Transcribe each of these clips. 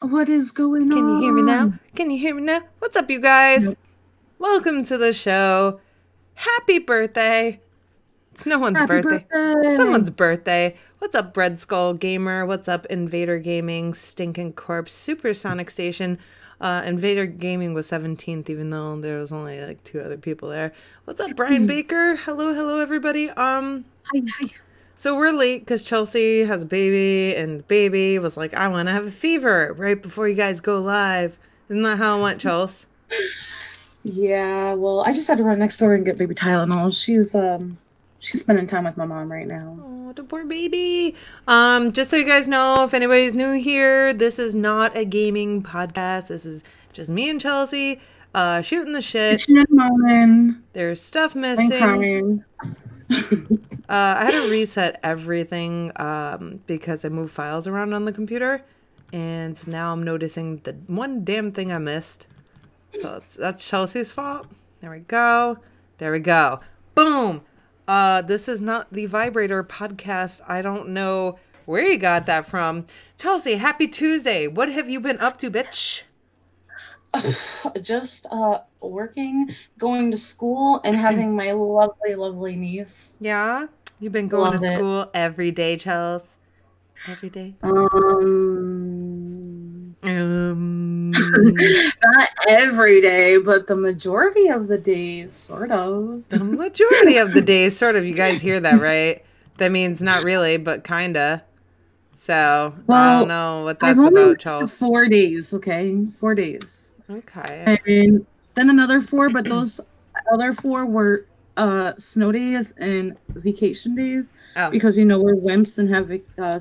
What is going Can you hear me now? on? Can you hear me now? What's up, you guys? Nope. Welcome to the show. Happy birthday. It's no one's Happy birthday. birthday! Someone's birthday. What's up, Red Skull Gamer? What's up, Invader Gaming, Stinking Corpse, Supersonic Station? Invader Gaming was 17th, even though there was only like two other people there. What's up, Brian Baker? Hello, hello, everybody. Hi, hi. So we're late because Chelsea has a baby, and the baby was like, I want to have a fever right before you guys go live. Isn't that how it went, Chelsea? Yeah, well, I just had to run next door and get baby Tylenol. She's spending time with my mom right now. Oh, the poor baby. Just so you guys know, if anybody's new here, this is not a gaming podcast. This is just me and Chelsea, shooting the shit. Bitching and moaning There's stuff and missing. crying. I had to reset everything, because I moved files around on the computer, and now I'm noticing the one damn thing I missed. So that's Chelsea's fault. There we go. There we go. Boom. This is not the Vibrator podcast. I don't know where you got that from. Chelsea, happy Tuesday. What have you been up to, bitch? Just working, going to school, and having my lovely, lovely niece. Yeah? You've been going to Love it. school every day, Chelsea? Every day? Um, Um, Not every day, but the majority of the days, sort of. the majority of the days, sort of. You guys hear that, right? That means not really, but kinda. So, I don't Well, know what I've that's only about, missed Chelsea. 4 days, okay? 4 days. Okay. And then another four, but those other four were snow days and vacation days Oh, because we're wimps and have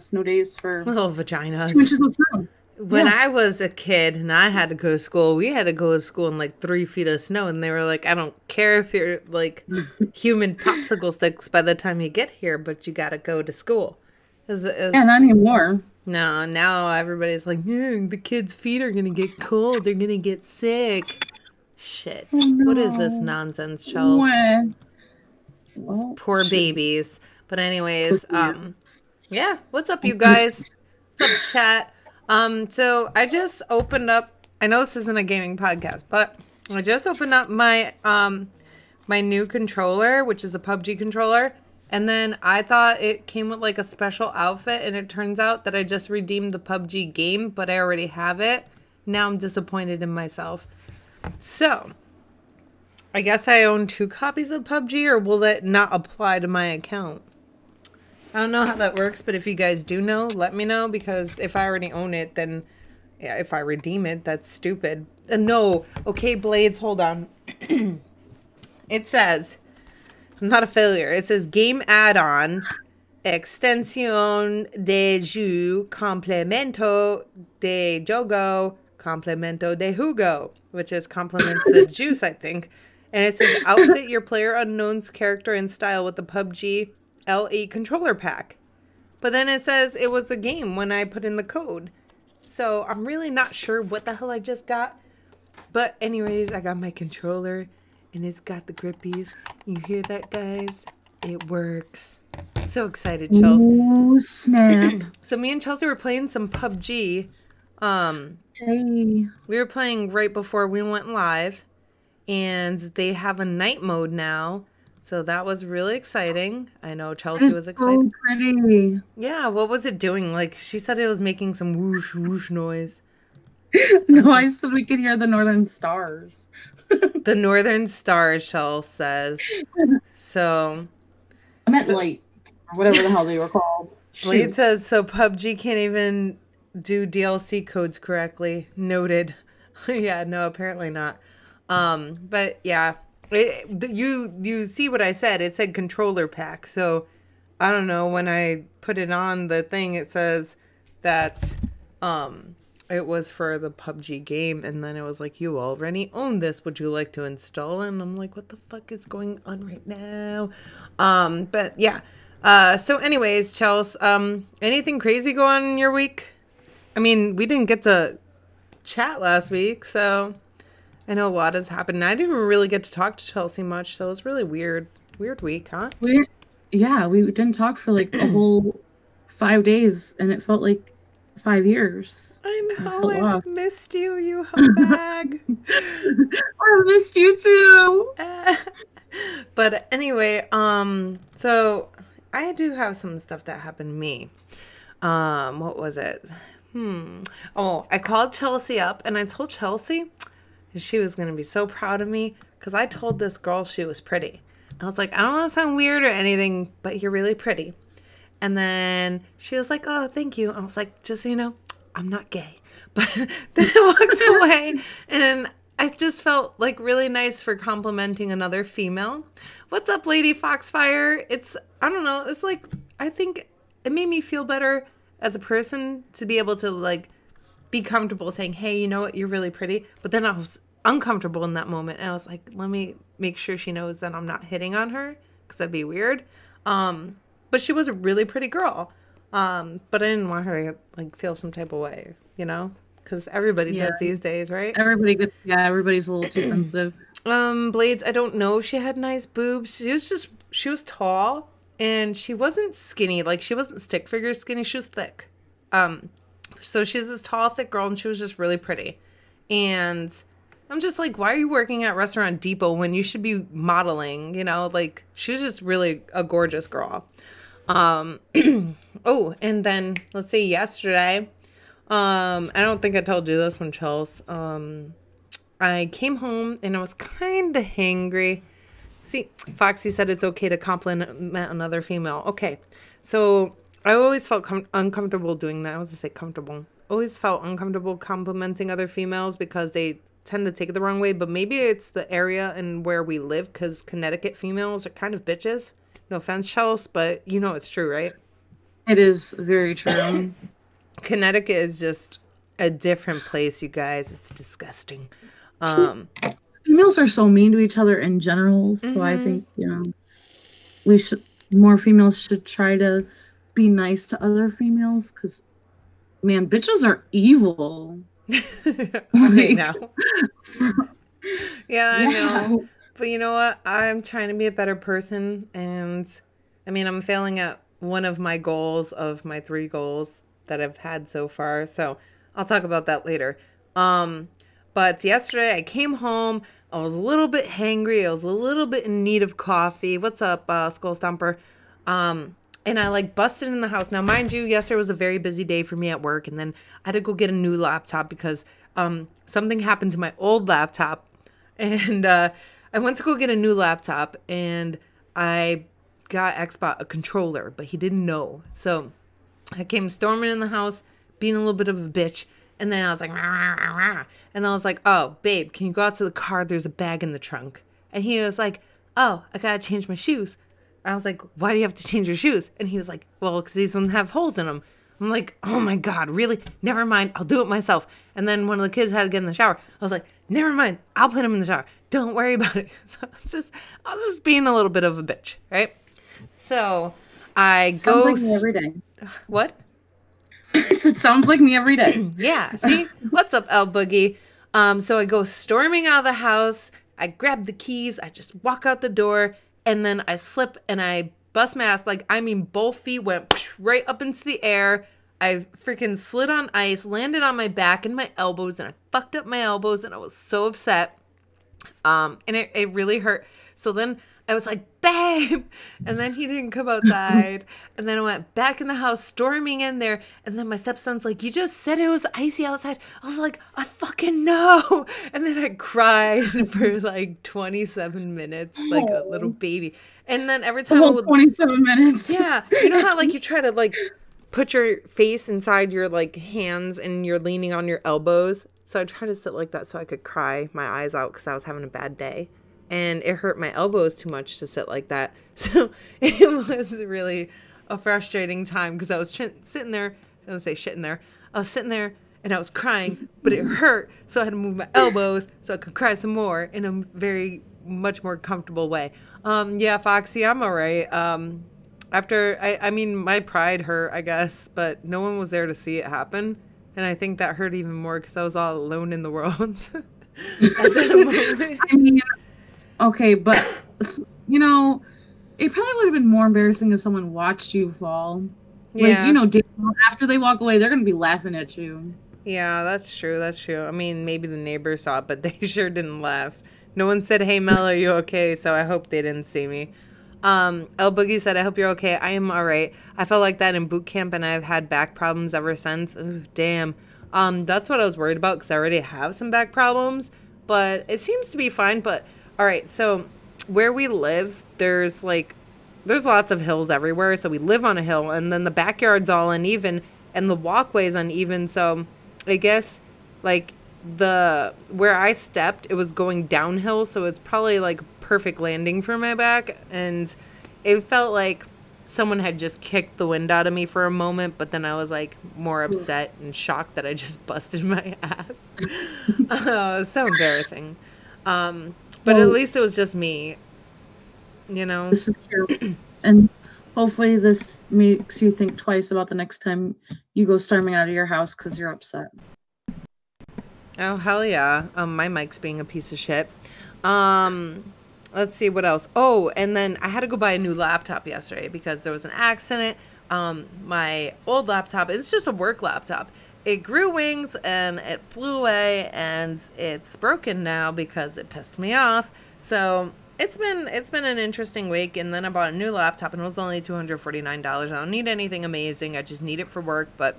snow days for little 2 vaginas. inches of snow. When Yeah. I was a kid and I had to go to school, we had to go to school in like 3 feet of snow, and they were like, I don't care if you're like human popsicle sticks by the time you get here, but you gotta go to school. Yeah, not anymore. No, now everybody's like, yeah, the kids' feet are gonna get cold, they're gonna get sick. Oh Shit. What is this no. nonsense, Chels? When? Those Well, poor shoot. babies. But Poor anyways, thing. yeah, what's up, you guys? What's up, chat? So I just opened up. I know this isn't a gaming podcast, but I just opened up my new controller, which is a PUBG controller, and then I thought it came with like a special outfit, and it turns out that I just redeemed the PUBG game, but I already have it. Now I'm disappointed in myself. So I guess I own 2 copies of PUBG, or will that not apply to my account? I don't know how that works, but if you guys do know, let me know, because if I already own it, then yeah, if I redeem it, that's stupid. No, okay, Blades, hold on. It says, I'm not a failure. It says game add-on, extensión de jeu, complemento de jogo, complemento de jugo, which is complements the juice, I think. And it says outfit your player unknown's character and style with the PUBG L8 controller pack. But then it says it was the game when I put in the code. So I'm really not sure what the hell I just got. But anyways, I got my controller and it's got the grippies. You hear that, guys? It works. So excited, Chelsea. Oh, snap. So me and Chelsea were playing some PUBG. Hey. We were playing right before we went live. And they have a night mode now. So that was really exciting. I know It Chelsea is was excited. so pretty. Yeah, what was it doing? Like, she said it was making some whoosh whoosh noise. I No, was I like, said we could hear the northern stars. the Northern Star Shell says. So, I meant so light, or whatever the hell they were called. Blade Shoot. says, so PUBG can't even do DLC codes correctly. Noted. Yeah, no, apparently not. But yeah, you see what I said? It said controller pack. So I don't know. When I put it on the thing, it says that it was for the PUBG game, and then it was like, you already own this. Would you like to install it? And I'm like, what the fuck is going on right now? But yeah. So anyways, Chels, anything crazy go on in your week? I mean, we didn't get to chat last week, so I know a lot has happened. I didn't really get to talk to Chelsea much, so it was really weird. Weird week, huh? We, yeah, we didn't talk for like a whole 5 days, and it felt like 5 years. I I know. felt I lost. missed you, you humbag. I missed you too. But anyway, so I do have some stuff that happened to me. What was it? Oh, I called Chelsey up and I told Chelsey she was going to be so proud of me because I told this girl she was pretty. I was like, I don't want to sound weird or anything, but you're really pretty. And then she was like, oh, thank you. I was like, just so you know, I'm not gay. But then I walked away and I just felt like really nice for complimenting another female. What's up, Lady Foxfire? I don't know. It's like, I think it made me feel better as a person to be able to like be comfortable saying, hey, you know what? You're really pretty. But then I was uncomfortable in that moment. And I was like, let me make sure she knows that I'm not hitting on her because that'd be weird. But she was a really pretty girl. But I didn't want her to like feel some type of way, you know? Because everybody does these days, right? Everybody's a little too sensitive. Blades, I don't know if she had nice boobs. She was tall and she wasn't skinny. Like she wasn't stick figure skinny. She was thick. So she's this tall, thick girl and she was just really pretty. And I'm just like, why are you working at Restaurant Depot when you should be modeling? You know, like she was just really a gorgeous girl. Oh, and then let's see, yesterday, I don't think I told you this one, Chels. I came home and I was kind of hangry. See, Foxy said it's okay to compliment another female. Okay, so I always felt uncomfortable doing that. I was going to say comfortable. Always felt uncomfortable complimenting other females because they tend to take it the wrong way. But maybe it's the area and where we live because Connecticut females are kind of bitches. No offense, Chels, but you know it's true, right? It is very true. Connecticut is just a different place, you guys. It's disgusting. Females are so mean to each other in general, so I think, more females should try to be nice to other females because, man, bitches are evil. Right now. Yeah, I know. But you know what? I'm trying to be a better person. And I mean, I'm failing at one of my goals of my 3 goals that I've had so far. So I'll talk about that later. But yesterday I came home. I was a little bit hangry. I was a little bit in need of coffee. What's up, Skull Stomper? And I like busted in the house. Now, mind you, yesterday was a very busy day for me at work. And then I had to go get a new laptop because something happened to my old laptop. And I went to go get a new laptop and I got Xbox a controller, but he didn't know. So I came storming in the house, being a little bit of a bitch. And then I was like, rah, rah, rah. And I was like, oh, babe, can you go out to the car? There's a bag in the trunk. And he was like, oh, I got to change my shoes. I was like, why do you have to change your shoes? And he was like, well, because these ones have holes in them. I'm like, oh my God, really? Never mind. I'll do it myself. And then one of the kids had to get in the shower. I was like, never mind. I'll put him in the shower. Don't worry about it. So I was just being a little bit of a bitch, right? So I go. Sounds like me every day. What? It sounds like me every day. Yeah. See? What's up, L Boogie? So I go storming out of the house. I grab the keys. I just walk out the door. And then I slip and I bust my ass. Like, I mean, both feet went right up into the air. I freaking slid on ice, landed on my back and my elbows, and I fucked up my elbows, and I was so upset. And it really hurt. So then I was like, babe. And then he didn't come outside. And then I went back in the house, storming in there. And then my stepson's like, you just said it was icy outside. I was like, I fucking know. And then I cried for like 27 minutes, like a little baby. And then every time I would 27 minutes. Yeah. You know how like you try to like put your face inside your like hands and you're leaning on your elbows. So I tried to sit like that so I could cry my eyes out because I was having a bad day. And it hurt my elbows too much to sit like that. So it was really a frustrating time because I was sitting there. I was going to say shitting there. I was sitting there and I was crying, but it hurt. So I had to move my elbows so I could cry some more in a very much more comfortable way. Yeah, Foxy, I'm all right. I mean, my pride hurt, I guess, but no one was there to see it happen. And I think that hurt even more because I was all alone in the world at that moment. I mean, okay, but, you know, it probably would have been more embarrassing if someone watched you fall. Like, Yeah. after they walk away, they're gonna be laughing at you. Yeah, that's true. That's true. I mean, maybe the neighbors saw it, but they sure didn't laugh. No one said, "Hey, Mel, are you okay?" So I hope they didn't see me. El Boogie said, "I hope you're okay. I am all right. I felt like that in boot camp, and I've had back problems ever since. Ooh, damn. That's what I was worried about because I already have some back problems, but it seems to be fine. But all right, so where we live, there's lots of hills everywhere. So we live on a hill, and then the backyard's all uneven, and the walkway's uneven. So I guess like the where I stepped, it was going downhill, so it's probably like perfect landing for my back, and it felt like someone had just kicked the wind out of me for a moment, but then I was like more upset and shocked that I just busted my ass. Oh, it was so embarrassing. But at Well, least it was just me, you know. this is true. And hopefully this makes you think twice about the next time you go storming out of your house because you're upset. Oh, hell yeah. My mic's being a piece of shit. Let's see what else. Oh, and then I had to go buy a new laptop yesterday because there was an accident. My old laptop, it's just a work laptop. It grew wings and it flew away, and it's broken now because it pissed me off. So it's been an interesting week, and then I bought a new laptop, and it was only $249. I don't need anything amazing. I just need it for work, but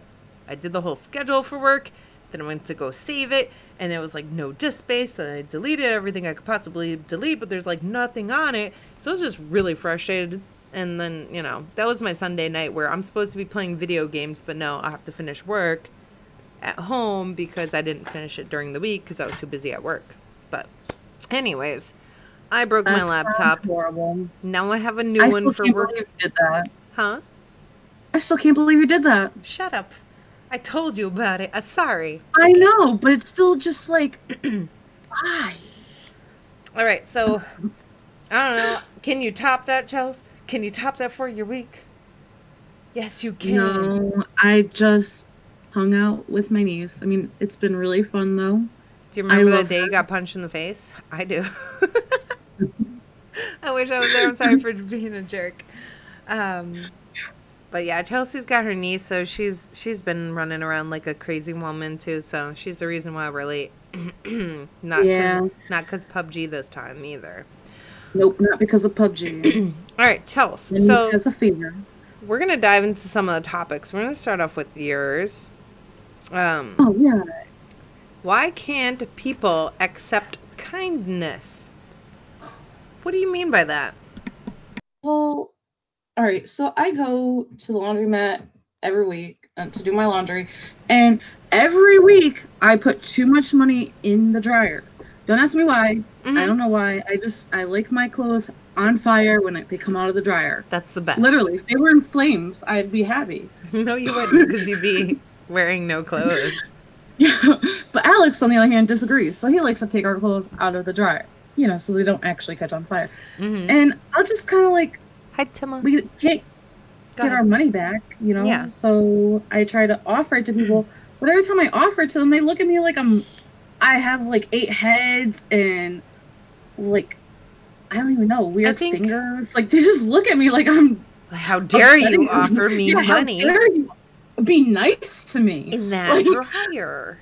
I did the whole schedule for work. Then I went to go save it, and it was like no disk space, and I deleted everything I could possibly delete, but there's like nothing on it. So I was just really frustrated. And then, you know, that was my Sunday night where I'm supposed to be playing video games, but no, I have to finish work at home because I didn't finish it during the week because I was too busy at work. But anyways, I broke my laptop. Horrible. Now I have a new one for work. You did that. Huh? I still can't believe you did that. Shut up. I told you about it. Sorry. I know, but it's still just like, why? All right, so I don't know. Can you top that, Chels? Can you top that for your week? Yes, you can. No, I just hung out with my niece. I mean, it's been really fun though. Do you remember that day you got punched in the face? I do. I wish I was there. I'm sorry for being a jerk. But yeah, Chelsea's got her niece, so she's been running around like a crazy woman too. So she's the reason why we're late. not because PUBG this time either. Nope, not because of PUBG. All right, Chelsea. So has a fever. We're gonna dive into some of the topics. We're gonna start off with yours. Oh yeah. Why can't people accept kindness? What do you mean by that? Well, all right, so I go to the laundromat every week to do my laundry, and every week I put too much money in the dryer. Don't ask me why. I don't know why. I like my clothes on fire when they come out of the dryer. That's the best. Literally, if they were in flames, I'd be happy. No, you wouldn't, because you'd be wearing no clothes. Yeah, but Alex, on the other hand, disagrees. So he likes to take our clothes out of the dryer, so they don't actually catch on fire. And I'll just kind of like, hi, Timma. We can't get our money back, Yeah. So I try to offer it to people, but every time I offer it to them, they look at me like I have like 8 heads and like I don't even know, weird fingers. Like they just look at me like I'm. How dare you offer me money? How dare you be nice to me in that dryer?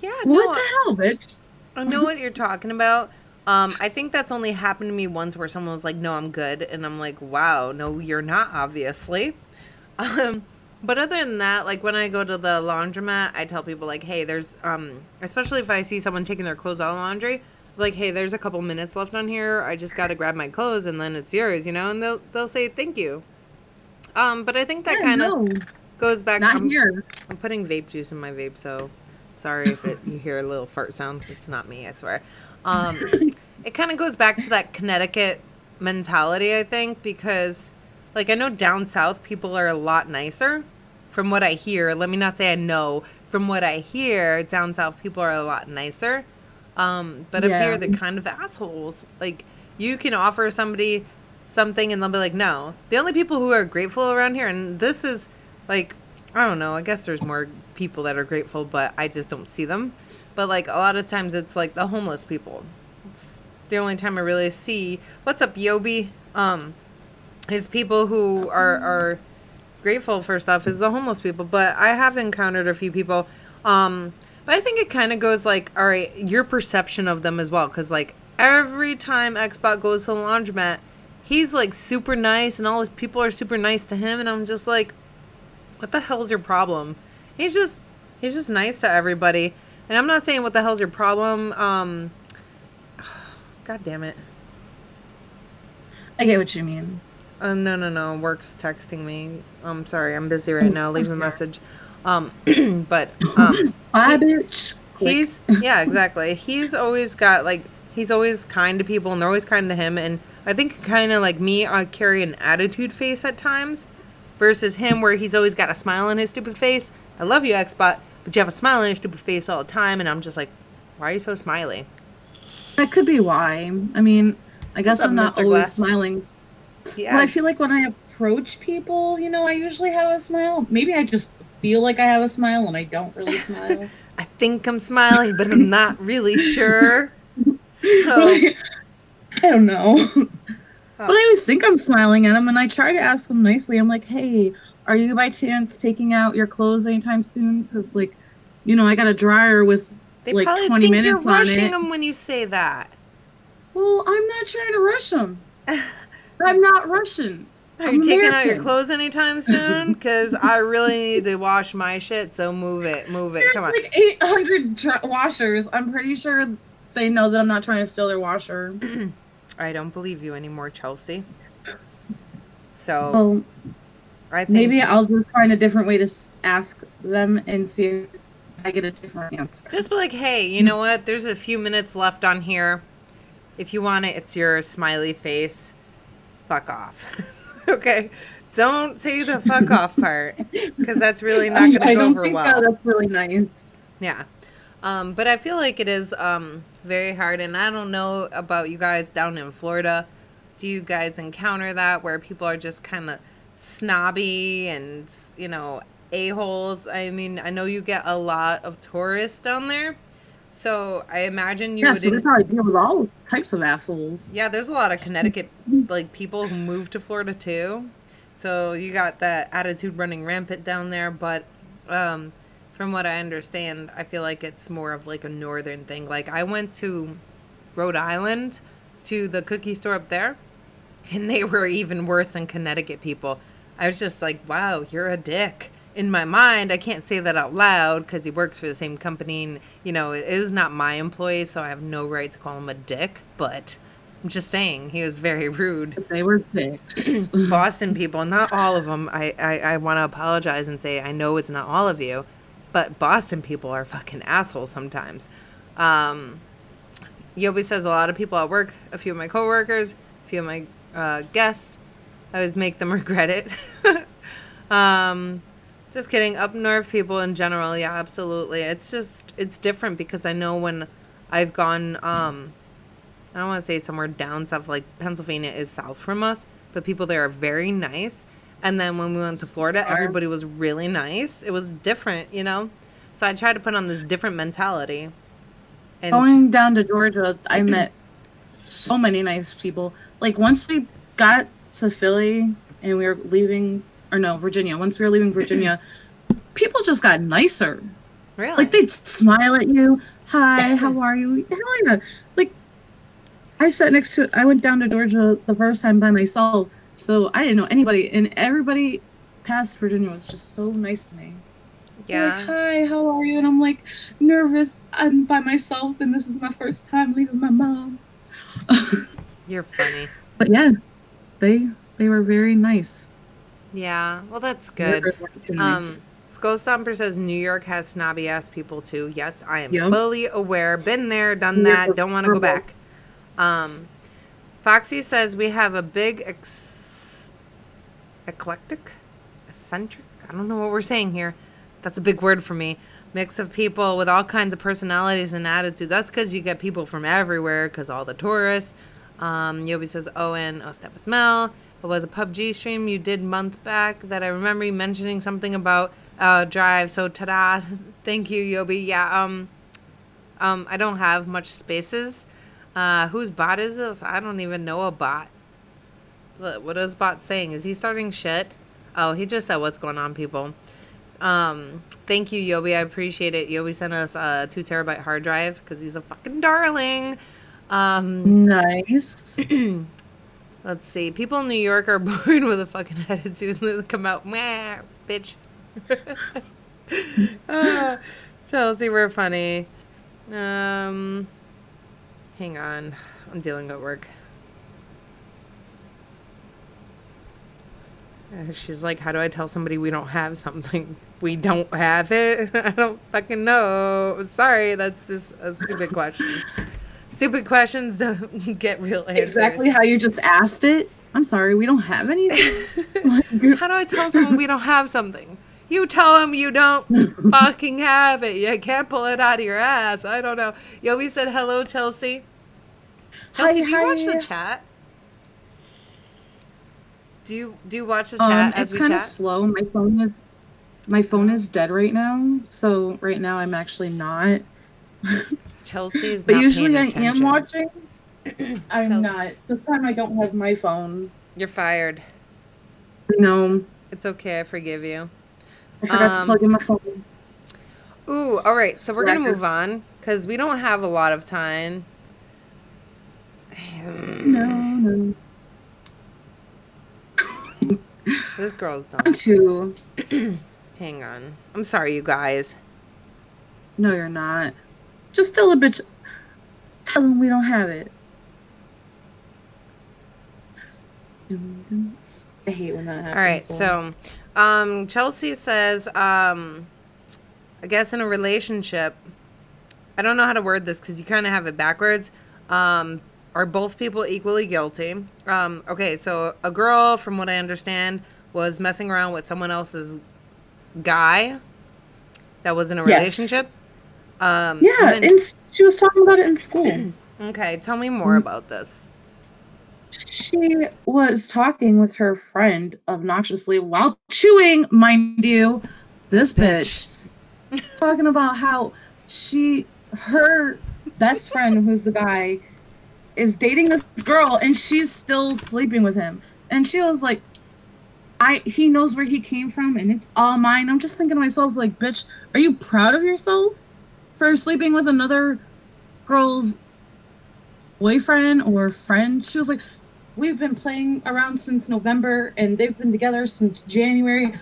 Yeah. What the hell, bitch? I know what you're talking about. I think that's only happened to me once where someone was like, "No, I'm good," and I'm like, "Wow, no, you're not, obviously." But other than that, like when I go to the laundromat, I tell people like, "Hey, there's especially if I see someone taking their clothes out of laundry, like, hey, there's a couple minutes left on here. I just got to grab my clothes and then it's yours, and they'll say thank you." But I think that kind of goes back. Not here. I'm putting vape juice in my vape, so sorry if you hear little fart sounds. It's not me, I swear. It kind of goes back to that Connecticut mentality, I think, because like I know down south people are a lot nicer. From what I hear, let me not say I know. From what I hear, down south people are a lot nicer. But up here they're kind of assholes. Like you can offer somebody something and they'll be like, no. The only people who are grateful around here, and this is like, I don't know, I guess there's more people that are grateful, but I just don't see them. But like a lot of times it's like the homeless people. It's the only time I really see. What's up, Yobi? Is people who are grateful for stuff is the homeless people, but I have encountered a few people. But I think it kind of goes like, all right, your perception of them as well. Because, like, every time Xbot goes to the laundromat, he's, like, super nice, and all his people are super nice to him. And I'm just like, what the hell's your problem? He's just nice to everybody. And I'm not saying what the hell's your problem. God damn it. I get what you mean. No. Work's texting me. I'm sorry. I'm busy right now. Leave a message. But Bye, bitch. Yeah, exactly. He's always got, like, he's always kind to people, and they're always kind to him. And I think kind of like me, I carry an attitude face at times versus him where he's always got a smile on his stupid face. I love you, Xbot, but you have a smile on your stupid face all the time. And I'm just like, why are you so smiley? That could be why. I mean, I guess I'm not always smiling. Yeah. But I feel like when I approach people, you know, I usually have a smile. Maybe I just feel like I have a smile and I don't really smile. I think I'm smiling, but I'm not really sure. So I don't know. But I always think I'm smiling at them, and I try to ask them nicely. I'm like, hey, are you by chance taking out your clothes anytime soon? Because, like, you know, I got a dryer with they like probably 20 think minutes you're on rushing it. them when you say that. Well, I'm not trying to rush them. I'm not rushing. Are you taking out your clothes anytime soon? Because I really need to wash my shit, so move it. There's Come on. like 800 washers. I'm pretty sure they know that I'm not trying to steal their washer. I don't believe you anymore, Chelsea. So, well, I think maybe I'll just find a different way to ask them and see if I get a different answer. Just be like, hey, you know what? There's a few minutes left on here. If you want it, it's your smiley face. Fuck off. Okay? Don't say the fuck off part, because that's really not going to go over well. That's really nice. Yeah. But I feel like it is very hard, and I don't know about you guys down in Florida. Do you guys encounter that where people are just kind of snobby and, you know, a-holes? I mean, I know you get a lot of tourists down there, so I imagine you would... so they probably deal with all types of assholes. Yeah, there's a lot of Connecticut, like, people who move to Florida, too. So you got that attitude running rampant down there, but... from what I understand, I feel like it's more of like a northern thing. Like, I went to Rhode Island to the cookie store up there, and they were even worse than Connecticut people. I was just like, wow, you're a dick. In my mind, I can't say that out loud because he works for the same company, and, you know, it is not my employee, so I have no right to call him a dick. But I'm just saying, he was very rude. They were dicks. Boston people, not all of them. I want to apologize and say I know it's not all of you. But Boston people are fucking assholes sometimes. Yobi says a lot of people at work, a few of my coworkers, a few of my guests, I always make them regret it. Just kidding. Up north people in general, yeah, absolutely. It's different because I know when I've gone, I don't want to say somewhere down south, like Pennsylvania is south from us, but people there are very nice. And then when we went to Florida, everybody was really nice. It was different, you know? So I tried to put on this different mentality. And going down to Georgia, I met so many nice people. Like, once we got to Philly and we were leaving, or no, Virginia. Once we were leaving Virginia, people just got nicer. Really? Like, they'd smile at you. Hi, how are you? Hell yeah. Like, I went down to Georgia the first time by myself. So I didn't know anybody, and everybody past Virginia was just so nice to me. Yeah. Like, hi, how are you? And I'm like, nervous. I'm by myself, and this is my first time leaving my mom. You're funny. But yeah, they were very nice. Yeah, well, that's good. Nice. Skull Stomper says New York has snobby ass people too. Yes, I am fully aware. Been there, done that. Don't want to go back. Foxy says we have a big eccentric, I don't know what we're saying here. That's a big word for me. Mix of people with all kinds of personalities and attitudes. That's because you get people from everywhere because all the tourists. Yobi says, step with MeL. It was a PUBG stream you did month back that I remember you mentioning something about drive. So ta-da. Thank you, Yobi. Yeah, I don't have much spaces. Whose bot is this? I don't even know a bot. What is bot saying? Is he starting shit? Oh, he just said, "What's going on, people?" Thank you, Yobi. I appreciate it. Yobi sent us a 2 terabyte hard drive because he's a fucking darling. Nice. Let's see. People in New York are born with a fucking attitude and they come out, meh, bitch. Chelsea, we're funny. Hang on. I'm dealing at work. She's like, how do I tell somebody we don't have something? We don't have it? I don't fucking know. Sorry, that's just a stupid question. Stupid questions don't get real answers. Exactly how you just asked it. I'm sorry, we don't have anything. How do I tell someone we don't have something? You tell them you don't fucking have it. You can't pull it out of your ass. I don't know. Yobi said, hello, Chelsea. Chelsea, do you watch the chat? Do you watch the chat as we chat? It's kind of slow. My phone is dead right now. So right now I'm actually not. Chelsea's but not usually paying I attention. am watching. I'm not. This time I don't have my phone. You're fired. No. It's okay. I forgive you. I forgot to plug in my phone. Ooh, all right. So we're going to move on because we don't have a lot of time. No. This girl's done. I'm too. Hang on. I'm sorry, you guys. No, you're not. Just tell a bitch. Tell them we don't have it. I hate when that happens. All right, so Chelsea says, I guess in a relationship, I don't know how to word this because you kind of have it backwards. Are both people equally guilty? Okay, so a girl, from what I understand, was messing around with someone else's guy that was in a relationship. Yeah, and she was talking about it in school. Okay, tell me more about this. She was talking with her friend obnoxiously while chewing, mind you, this bitch. Talking about how her best friend, who's the guy, is dating this girl and she's still sleeping with him. And she was like, he knows where he came from and it's all mine. I'm just thinking to myself, like, bitch, are you proud of yourself for sleeping with another girl's boyfriend or friend? She was like, we've been playing around since November and they've been together since January.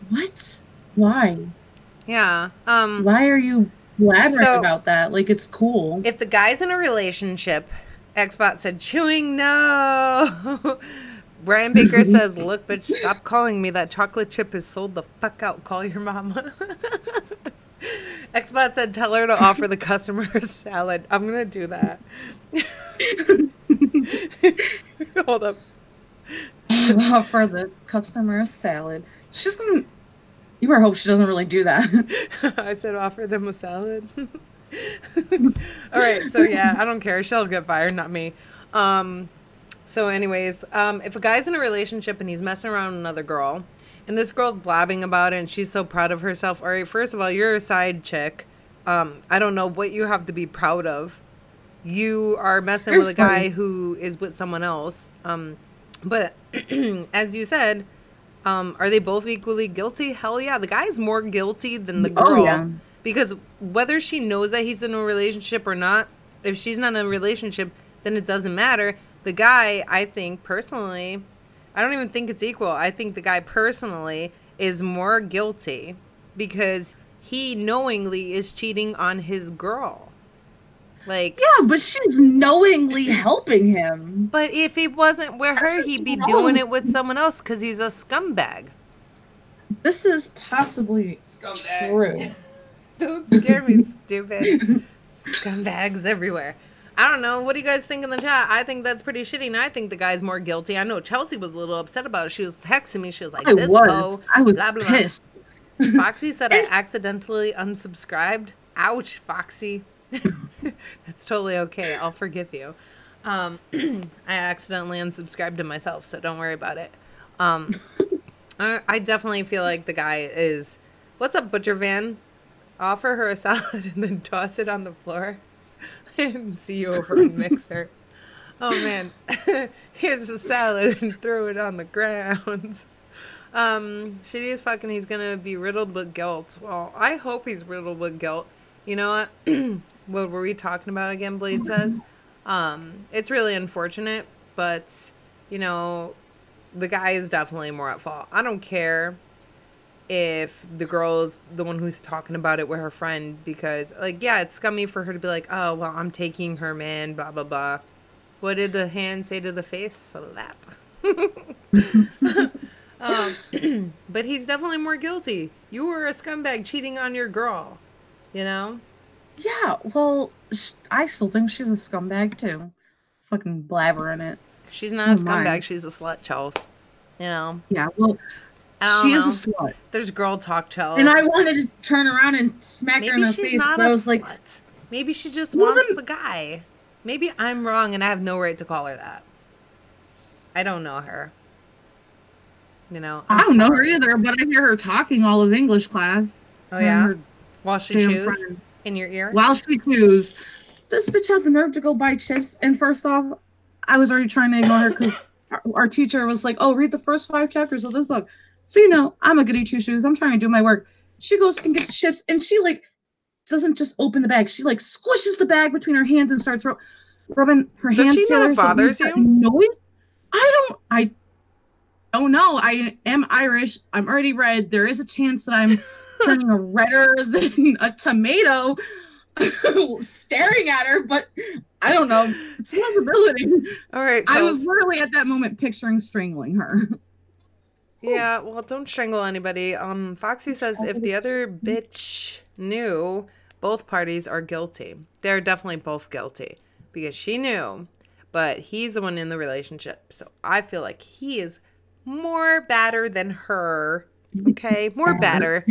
What? Why? Yeah. Why are you blabbering about that? Like, it's cool. If the guy's in a relationship, Xbot said, chewing, no. Brian Baker says, look, bitch, stop calling me. That chocolate chip is sold the fuck out. Call your mama. Xbot said, tell her to offer the customer a salad. I'm going to do that. Hold up. Offer the customer a salad. She's going to... You better hope she doesn't really do that. I said offer them a salad. All right, so yeah, I don't care. She'll get fired, not me. So anyways, if a guy's in a relationship and he's messing around with another girl, and this girl's blabbing about it and she's so proud of herself, all right, first of all, you're a side chick. I don't know what you have to be proud of. You are messing with a guy who is with someone else. But as you said, are they both equally guilty? Hell yeah. The guy's more guilty than the girl. Oh, yeah. Because whether she knows that he's in a relationship or not, if she's not in a relationship, then it doesn't matter. The guy, I think, personally, I don't even think it's equal. I think the guy personally is more guilty because he knowingly is cheating on his girl. Like, yeah, but she's knowingly helping him. But if he wasn't with her, he'd be doing it with someone else because he's a scumbag. This is possibly true. Don't scare me, stupid. Scumbags everywhere. I don't know. What do you guys think in the chat? I think that's pretty shitty, and I think the guy's more guilty. I know Chelsea was a little upset about it. She was texting me. She was like, I was blah, blah, pissed. Foxy said I accidentally unsubscribed. Ouch, Foxy. That's totally okay. I'll forgive you. I accidentally unsubscribed to myself, so don't worry about it. I definitely feel like the guy is... What's up, Butcher Van? Offer her a salad and then toss it on the floor and see you over a mixer. Oh, man. Here's a salad and throw it on the ground. Shitty as fuck, and he's gonna be riddled with guilt. Well, I hope he's riddled with guilt. You know what? What were we talking about again? Blade says, it's really unfortunate, but you know, the guy is definitely more at fault. I don't care if the girl is the one who's talking about it with her friend, because like, yeah, it's scummy for her to be like, oh well, I'm taking her man, blah blah blah. What did the hand say to the face? Slap. But he's definitely more guilty. You were a scumbag cheating on your girl, you know? Yeah, well, I still think she's a scumbag too. Fucking blabbering it. She's not Oh a my. scumbag, she's a slut, Chels. You know? Yeah, well, I don't she is a know. slut. There's girl talk, And Chels. I wanted to turn around and smack her in Maybe the she's face, not but a I was like, slut. Maybe she just well wants then, the guy. Maybe I'm wrong and I have no right to call her that. I don't know her. You know, I I'm don't know her sorry. either, but I hear her talking all of English class. Oh, Her and yeah? her While she damn chews friend. in your ear? While she chews, this bitch had the nerve to go buy chips. And first off, I was already trying to ignore her because our teacher was like, "Oh, read the first 5 chapters of this book." So I'm a goody two shoes. I'm trying to do my work. She goes and gets chips, and she like doesn't just open the bag. She like squishes the bag between her hands and starts rubbing her Does hands she know together it so it makes bothers that you? noise. I don't know. I am Irish. I'm already red. There is a chance that I'm turning a redder than a tomato staring at her, but I don't know. It's a possibility. All right, I was Chels. literally at that moment picturing strangling her. Yeah, well, don't strangle anybody. Foxy says if the other bitch knew, both parties are guilty. They're definitely both guilty because she knew, but he's the one in the relationship. So I feel like he is more badder than her. Okay, more badder.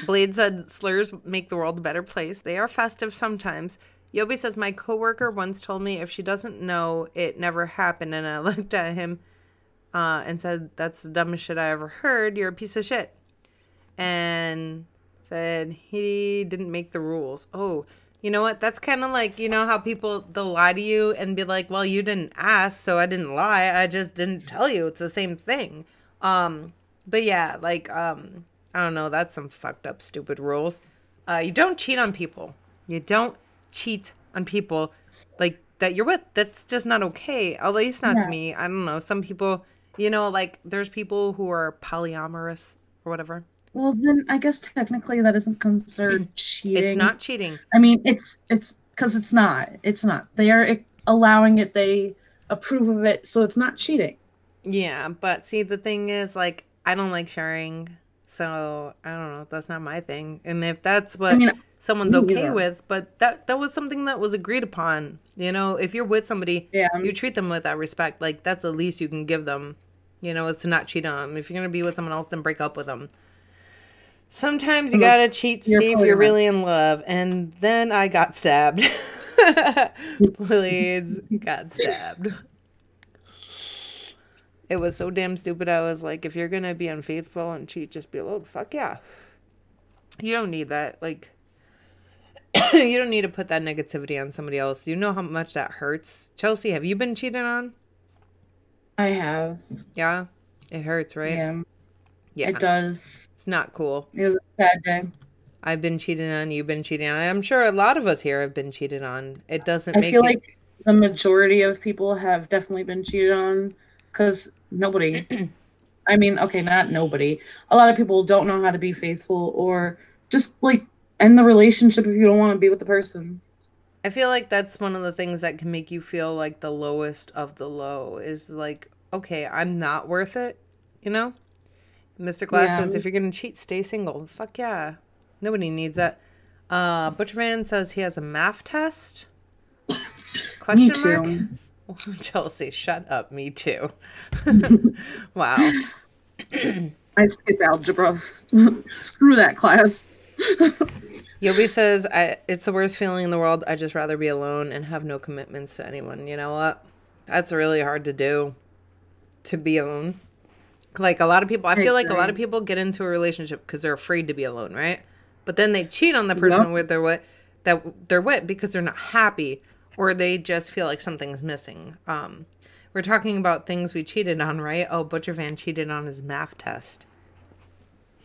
Blade said slurs make the world a better place. They are festive sometimes. Yobi says my coworker once told me if she doesn't know, it never happened, and I looked at him and said, that's the dumbest shit I ever heard. You're a piece of shit. And said he didn't make the rules. Oh, you know what? That's kind of like, you know how people, they'll lie to you and be like, well, you didn't ask, so I didn't lie. I just didn't tell you. It's the same thing. But yeah, like, I don't know. That's some fucked up, stupid rules. You don't cheat on people. You don't cheat on people like that you're with. That's just not okay. At least not to Yeah. me. I don't know. Some people, you know, like there's people who are polyamorous or whatever. Well, then I guess technically that isn't considered It's cheating. not cheating. I mean, it's because it's not. It's not. They are allowing it. They approve of it, so it's not cheating. Yeah, but see, the thing is, like, I don't like sharing, so I don't know. That's not my thing. And if that's I what mean, someone's me okay neither. with, but that was something that was agreed upon. You know, if you're with somebody, Yeah, you treat them with that respect. Like that's the least you can give them. You know, is to not cheat on them. If you're gonna be with someone else, then break up with them. Sometimes you gotta unless cheat to you're see if you're polyamorous. really in love. And then I got stabbed. Please got stabbed. It was so damn stupid. I was like, if you're gonna be unfaithful and cheat, just be alone. Fuck yeah. You don't need that. Like, you don't need to put that negativity on somebody else. You know how much that hurts. Chelsea, have you been cheated on? I have. Yeah, it hurts, right? Yeah, it Yeah, does. it's not cool. It was a sad day. I've been cheated on. You've been cheated on. I'm sure a lot of us here have been cheated on. It doesn't I feel make it. like the majority of people have definitely been cheated on because nobody, I mean, okay, not nobody. A lot of people don't know how to be faithful or just like end the relationship if you don't want to be with the person. I feel like that's one of the things that can make you feel like the lowest of the low is like, okay, I'm not worth it, you know? Mr. Glass Yeah, says, if you're going to cheat, stay single. Fuck yeah. Nobody needs that. Butcherman says he has a math test. me Question mark? too. Chelsea, shut up. Me too. Wow. I skip algebra. Screw that class. Yobi says, it's the worst feeling in the world. I'd just rather be alone and have no commitments to anyone. You know what? That's really hard to do, to be alone. Like a lot of people, I I feel like a lot of agree. people get into a relationship because they're afraid to be alone, right? But then they cheat on the Yep. person with they're with that they're with because they're not happy or they just feel like something's missing. we're talking about things we cheated on, right? Oh, Butchervan cheated on his math test.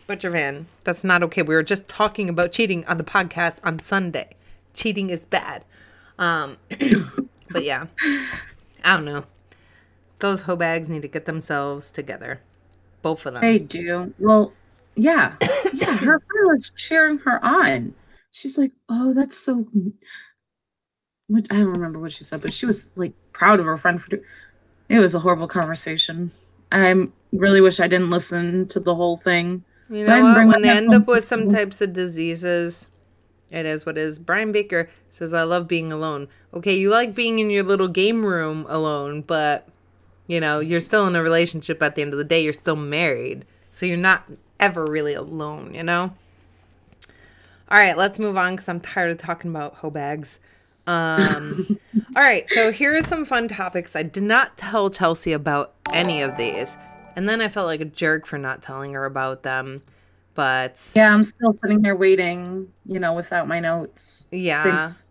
Butchervan, that's not okay. We were just talking about cheating on the podcast on Sunday. Cheating is bad. But yeah, I don't know. Those hoe bags need to get themselves together. Both of them. They do. Well, yeah. Yeah, her friend was cheering her on. She's like, oh, that's so. Which I don't remember what she said, but she was like proud of her friend for. It was a horrible conversation. I really wish I didn't listen to the whole thing. You But I know didn't what? bring When my they end headphones up to with some school. types of diseases, it is what it is. Brian Baker says, I love being alone. Okay, you like being in your little game room alone, but, you know, you're still in a relationship at the end of the day. You're still married. So you're not ever really alone, you know? All right, let's move on because I'm tired of talking about hoe bags. All right, so here are some fun topics. I did not tell Chelsea about any of these. And then I felt like a jerk for not telling her about them. But Yeah, I'm still sitting here waiting, without my notes. yeah, Thanks.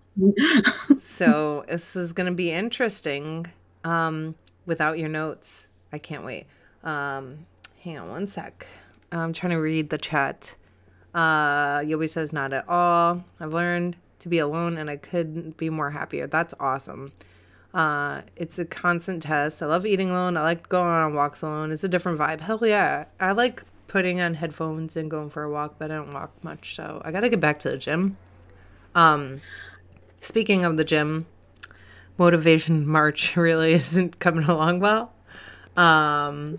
so this is going to be interesting without your notes. I can't wait. Hang on one sec. I'm trying to read the chat. Yobi says, not at all. I've learned to be alone and I couldn't be more happier. That's awesome. It's a constant test. I love eating alone. I like going on walks alone. It's a different vibe. Hell yeah. I like putting on headphones and going for a walk, but I don't walk much. So I got to get back to the gym. Speaking of the gym, Motivation March really isn't coming along well. Mr.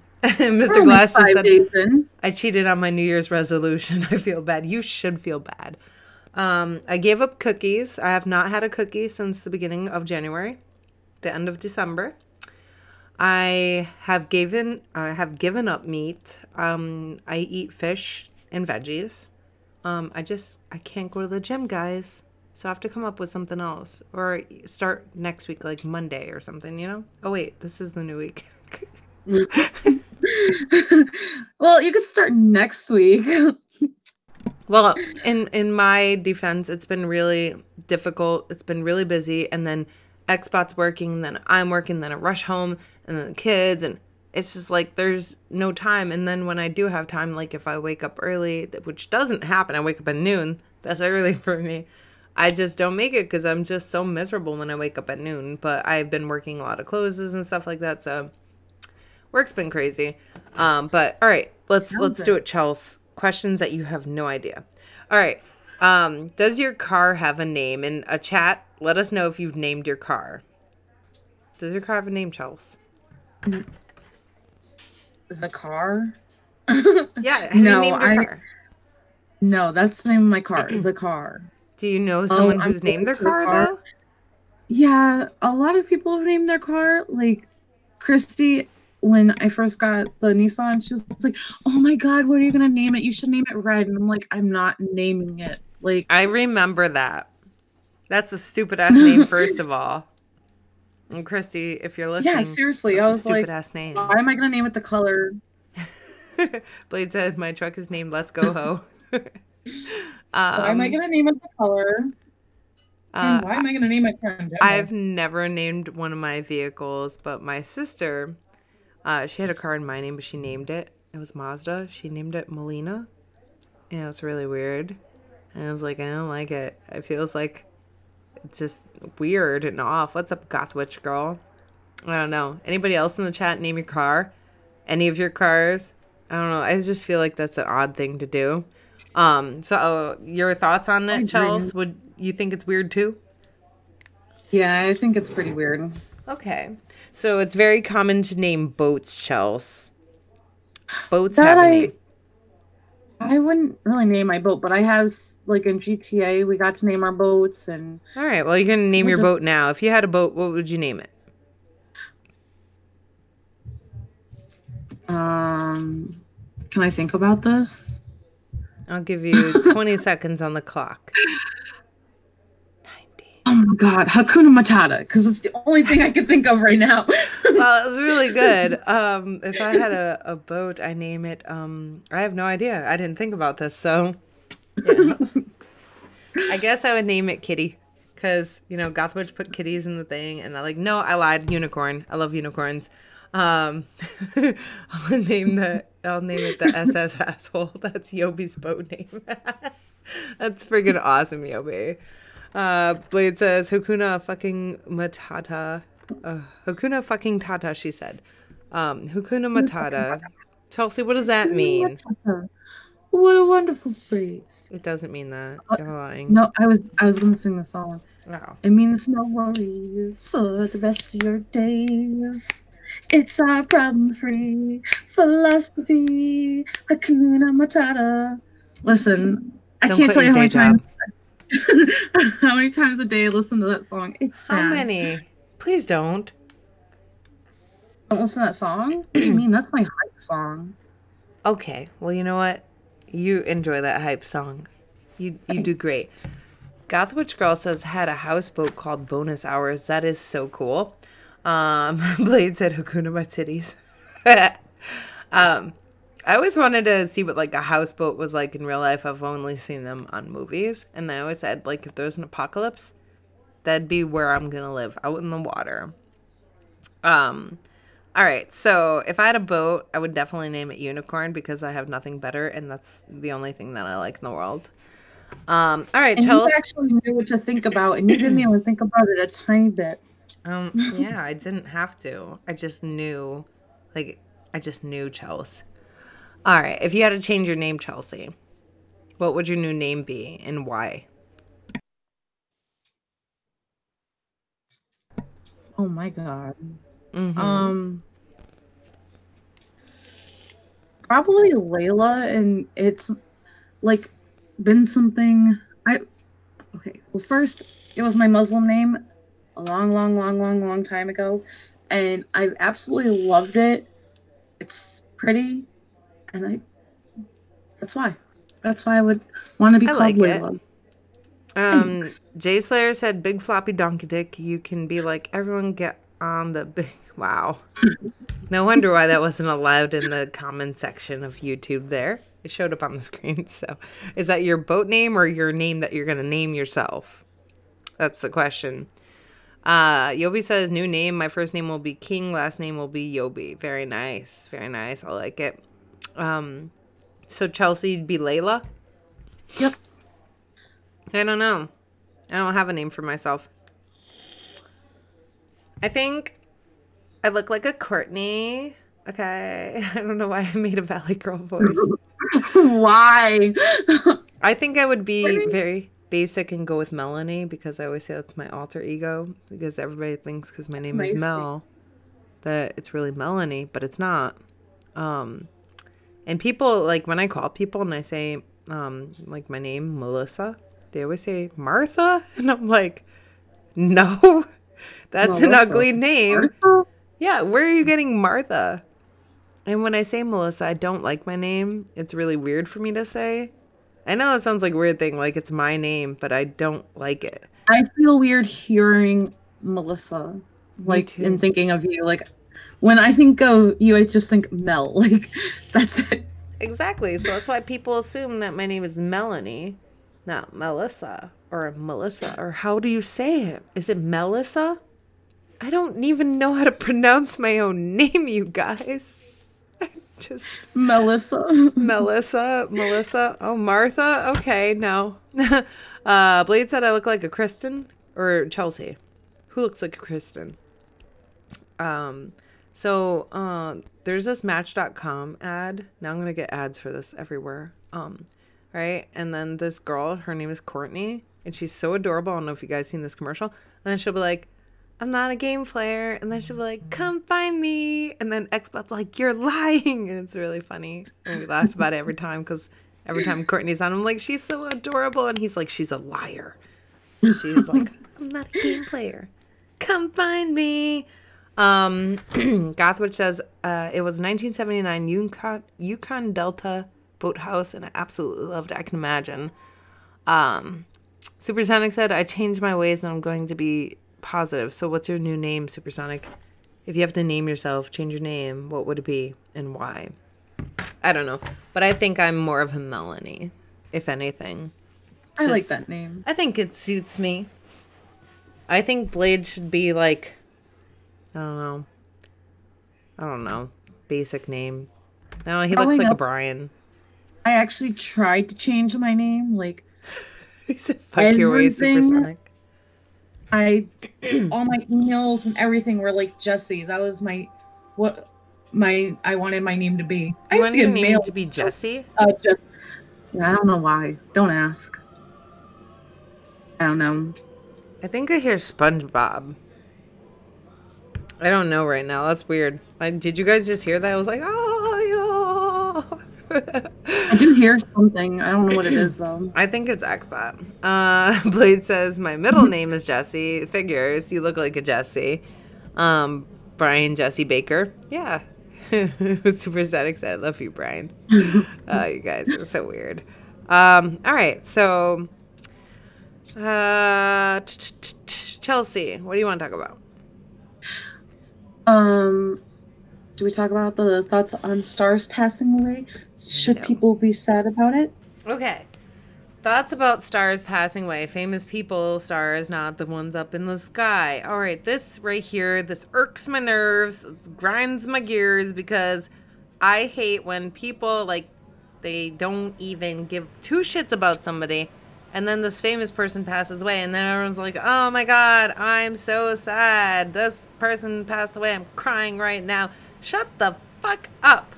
Glass just said, I cheated on my New Year's resolution. I feel bad. You should feel bad. I gave up cookies. I have not had a cookie since the beginning of January, the end of December. I have given up meat. I eat fish and veggies. I can't go to the gym, guys. So I have to come up with something else or start next week, like Monday or something, you know? Oh, wait, this is the new week. Well, you could start next week. Well, in my defense, it's been really difficult. It's been really busy. And then Xbot's working, then I'm working, then I rush home, and then the kids. And it's just like there's no time. And then when I do have time, like if I wake up early, which doesn't happen, I wake up at noon. That's early for me. I just don't make it because I'm just so miserable when I wake up at noon. But I've been working a lot of closes and stuff like that. So work's been crazy. But all right, let's do it, Chelsea. Questions that you have no idea. All right. Does your car have a name? In a chat, let us know if you've named your car. Does your car have a name, Chelsea? The car? Yeah. Have you named your car? No, that's the name of my car. The car. Do you know someone who's named their car, though? Yeah, a lot of people have named their car. Like Christy, when I first got the Nissan, she was like, "Oh my God, what are you gonna name it? You should name it Red." And I'm like, "I'm not naming it." Like, I remember that. That's a stupid ass name, first of all. And Christy, if you're listening, yeah, seriously, I was like, stupid ass name. Why am I gonna name it the color? Blade said, "My truck is named Let's Go Ho." Why am I gonna name it the color? And why am I gonna name it car? I've never named one of my vehicles, but my sister, she had a car in my name, but she named it. It was Mazda. She named it Melina. And it was really weird. And I was like, I don't like it. It feels like it's just weird and off. What's up, goth witch girl? I don't know. Anybody else in the chat name your car? Any of your cars? I don't know. I just feel like that's an odd thing to do. So your thoughts on it, Chelsea? Would you think it's weird too? Yeah, I think it's pretty weird. Okay. So it's very common to name boats, Chelsea. Boats have a name. I wouldn't really name my boat, but I have, like, in GTA, we got to name our boats. And all right, well, you're going to name your boat now. If you had a boat, what would you name it? Can I think about this? I'll give you 20 seconds on the clock. 90. Oh my God, Hakuna Matata, because it's the only thing I can think of right now. Well, it was really good. If I had a boat, I name it. I have no idea. I didn't think about this, so yeah. I guess I would name it Kitty, because, you know, Gothwitch put kitties in the thing, and I'm like, no, I lied. Unicorn. I love unicorns. I'll name it the SS asshole. That's Yobi's boat name. That's freaking awesome, Yobi. Blade says, Hakuna fucking Matata. Hakuna fucking Tata, she said. Hakuna Matata. Chelsea, what does that mean? What a wonderful phrase. It doesn't mean that. You're lying. No, I was gonna sing the song. Wow. It means no worries for the rest of your days. It's our problem-free philosophy. Hakuna Matata. Listen, I can't tell you how many times a day I listen to that song. It's sad. How many? Please don't. Don't listen to that song? What do you mean? That's my hype song. Okay. Well, you know what? You enjoy that hype song. You do great. Gothwitch Girl says, had a houseboat called Bonus Hours. That is so cool. Blade said, Hakuna my titties. I always wanted to see what like a houseboat was like in real life. I've only seen them on movies. And I always said, like, if there's an apocalypse, that'd be where I'm going to live, out in the water. All right, so if I had a boat, I would definitely name it Unicorn because I have nothing better, and that's the only thing that I like in the world. All right, and Chelsea. You actually knew what to think about, and you didn't even think about it a tiny bit. Yeah, I didn't have to. I just knew, Chelsea. All right, if you had to change your name, Chelsea, what would your new name be, and why? Oh my God. Probably Layla, and it's like been something okay, well, first it was my Muslim name a long time ago, and I've absolutely loved it. It's pretty, and that's why I would want to be called Layla. Jay Slayer said, big floppy donkey dick, you can be like, everyone get on the big... Wow. No wonder why that wasn't allowed in the comment section of YouTube there. It showed up on the screen. So is that your boat name or your name that you're going to name yourself? That's the question. Yobi says, new name. My first name will be King. Last name will be Yobi. Very nice. Very nice. I like it. So Chelsea, you'd be Layla? Yep. I don't know. I don't have a name for myself. I think I look like a Courtney. Okay. I don't know why I made a Valley Girl voice. Why? I think I would be very basic and go with Melanie because I always say that's my alter ego because everybody thinks because my name is Mel that it's really Melanie, but it's not. And people, like when I call people and I say like my name, Melissa, they always say Martha. And I'm like, no. That's Melissa. An ugly name. Martha? Yeah, where are you getting Martha? And when I say Melissa, I don't like my name. It's really weird for me to say. I know it sounds like a weird thing, like it's my name, but I don't like it. I feel weird hearing Melissa, like, and thinking of you. Like, when I think of you, I just think Mel. Like, that's it. Exactly. So that's why people assume that my name is Melanie, not Melissa or Melissa. Or how do you say it? Is it Melissa? I don't even know how to pronounce my own name, you guys. Just Melissa. Melissa. Oh, Martha. Okay, no. Blade said I look like a Kristen or Chelsea. Who looks like a Kristen? So there's this Match.com ad. Now I'm gonna get ads for this everywhere. Right? And then this girl, her name is Courtney, and she's so adorable. I don't know if you guys seen this commercial. And then she'll be like, I'm not a game player. And then she'll be like, come find me. And then Xbot's like, you're lying. And it's really funny. And we laugh about it every time because every time Courtney's on, I'm like, she's so adorable. And he's like, she's a liar. She's like, I'm not a game player. Come find me. Gothwitch says it was 1979 Yukon Delta boathouse, and I absolutely loved it. I can imagine. Supersonic said, I changed my ways and I'm going to be positive. So what's your new name, Supersonic? If you have to name yourself, change your name, what would it be and why? I don't know, but I think I'm more of a Melanie, if anything. I like that name. I think it suits me. I think Blade should be like, I don't know. I don't know. Basic name. No, he looks Growing like a up, Brian. I actually tried to change my name. Like He said, fuck your way, everything, supersonic. I all my emails and everything were like Jesse. That was what I wanted my name to be. I You used to wanted your get name mail. to be Jesse? Just yeah, I don't know why. Don't ask. I don't know. I think I hear SpongeBob. I don't know right now. That's weird. Did you guys just hear that? I was like, oh, I do hear something. I don't know what it is though. I think it's Xbot. Blade says, my middle name is Jesse. Figures. You look like a Jesse. Brian Jesse Baker. Yeah. Super static said, love you, Brian. You guys are so weird. All right. So, Chelsea, what do you want to talk about? Do we talk about the thoughts on stars passing away? Should No. people be sad about it? Okay. Thoughts about stars passing away. Famous people, stars, not the ones up in the sky. All right, this right here, this irks my nerves, grinds my gears because I hate when people, like, they don't even give two shits about somebody. And then this famous person passes away, and then everyone's like, oh my God, I'm so sad. This person passed away. I'm crying right now. Shut the fuck up.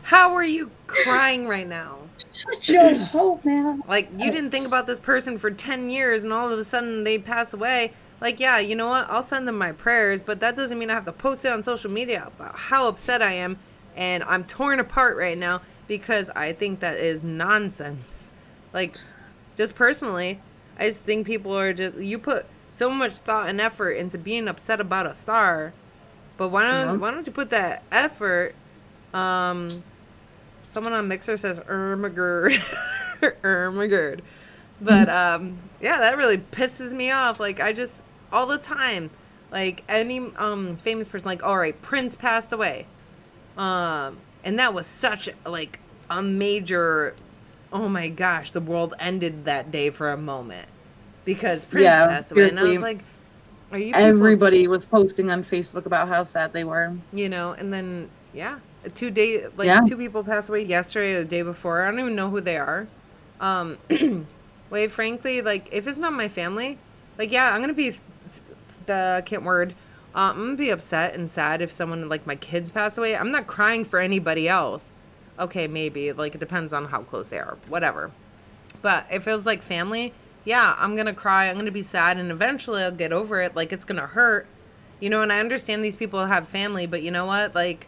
How are you crying right now? Shut your hole, man. Like, you didn't think about this person for 10 years and all of a sudden they pass away. Like, yeah, you know what? I'll send them my prayers, but that doesn't mean I have to post it on social media about how upset I am. And I'm torn apart right now because I think that is nonsense. Like, just personally, I just think people are just, you put so much thought and effort into being upset about a star, but why don't you put that effort, someone on Mixer says, Ermagerd. Ermagerd. But, yeah, that really pisses me off. Like, I just, all the time, like, any, famous person, like, all right, Prince passed away. And that was such, like, a major, oh my gosh, the world ended that day for a moment. Because Prince passed away. And I was like, are you people... Everybody was posting on Facebook about how sad they were. You know, and then, yeah. 2 days, like, 2 people passed away yesterday or the day before. I don't even know who they are. Wait, frankly, like, if it's not my family, like, yeah, I'm gonna be can't word. I'm gonna be upset and sad if someone, like, my kids passed away. I'm not crying for anybody else. Okay, maybe, like, it depends on how close they are, whatever. But if it was like family, yeah, I'm gonna cry. I'm gonna be sad, and eventually I'll get over it. Like, it's gonna hurt, you know. And I understand these people have family, but you know what, like,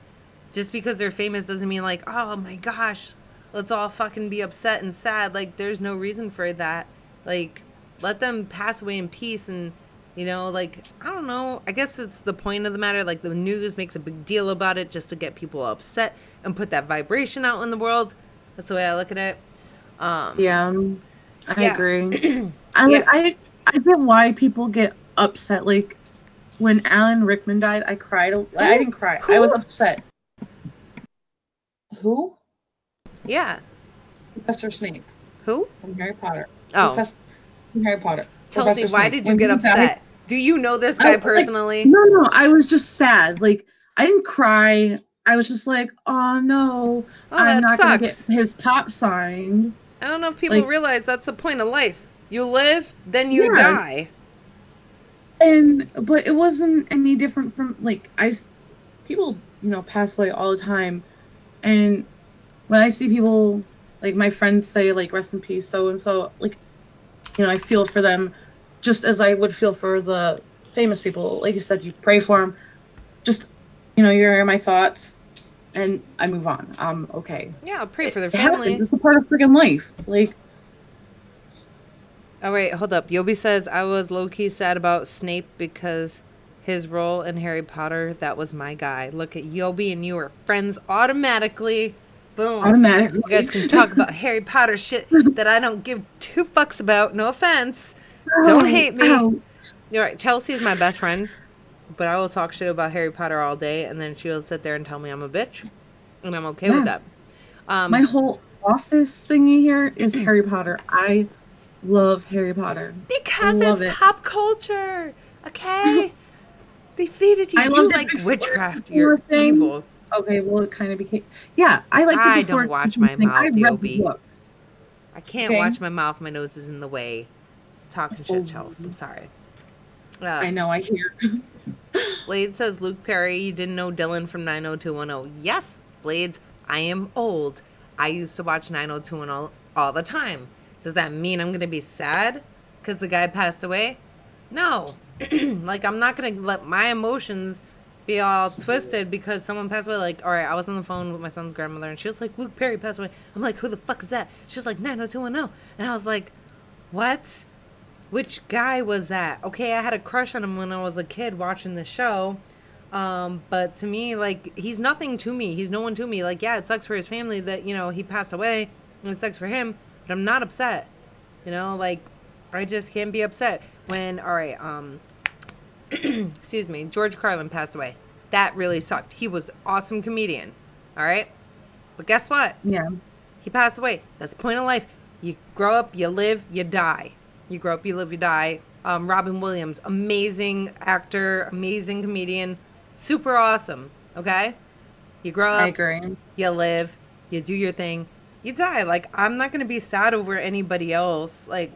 just because they're famous doesn't mean, like, oh my gosh, let's all fucking be upset and sad. Like, there's no reason for that. Like, let them pass away in peace. And, you know, like, I don't know. I guess it's the point of the matter. Like, the news makes a big deal about it just to get people upset and put that vibration out in the world. That's the way I look at it. I agree. I get why people get upset. Like, when Alan Rickman died, I cried. I didn't cry. I was upset. Who? Yeah. Professor Snape. Who? From Harry Potter. Oh. From Harry Potter. Chelsea, why did you get upset? Do you know this guy personally? Like, no. I was just sad. Like, I didn't cry. I was just like, oh no, I'm not going to get his pop signed. I don't know if people realize that's the point of life. You live, then you die. But it wasn't any different from, like, people, you know, pass away all the time. And when I see people, like, my friends say, like, rest in peace, so-and-so, like, you know, I feel for them just as I would feel for the famous people. Like you said, you pray for them. Just, you know, you're in my thoughts, and I move on. Okay. Yeah, I'll pray for their family. It's a part of freaking life. Like. Oh, wait, hold up. Yobi says, I was low-key sad about Snape because his role in Harry Potter, that was my guy. Look at Yobi, and you are friends automatically. Boom. Automatically. You guys can talk about Harry Potter shit that I don't give 2 fucks about. No offense. Don't hate me. You're right. Chelsea is my best friend, but I will talk shit about Harry Potter all day, and then she'll sit there and tell me I'm a bitch, and I'm okay with that. My whole office thingy here is Harry Potter. I love Harry Potter. Because it's Love it. pop culture. Okay? They feed it to I you. You loved it like before witchcraft. it became You're a thing. evil. Okay, well, it kind of became. Yeah, I liked it I before don't it watch became a my thing. I mouth, read the Yobi. books. I can't Okay. watch my mouth. My nose is in the way. Talking shit, Oh, Chelsea. I'm sorry. I know. I hear. Blade says, Luke Perry, you didn't know Dylan from 90210. Yes, Blades, I am old. I used to watch 90210 all the time. Does that mean I'm going to be sad because the guy passed away? No. Like, I'm not going to let my emotions be all twisted because someone passed away. Like, all right, I was on the phone with my son's grandmother and she was like, Luke Perry passed away. I'm like, who the fuck is that? She's like, 90210. And I was like, what? Which guy was that? Okay, I had a crush on him when I was a kid watching the show. But to me, like, he's nothing to me. He's no one to me. Like, yeah, it sucks for his family that, you know, he passed away. And it sucks for him. But I'm not upset. You know, like, I just can't be upset. When, all right, excuse me, George Carlin passed away. That really sucked. He was an awesome comedian. All right? But guess what? Yeah. He passed away. That's the point of life. You grow up, you live, you die. You grow up, you live, you die. Robin Williams, amazing actor, amazing comedian, super awesome. Okay? You grow up, I agree. you live, you do your thing, you die. Like, I'm not going to be sad over anybody else. Like,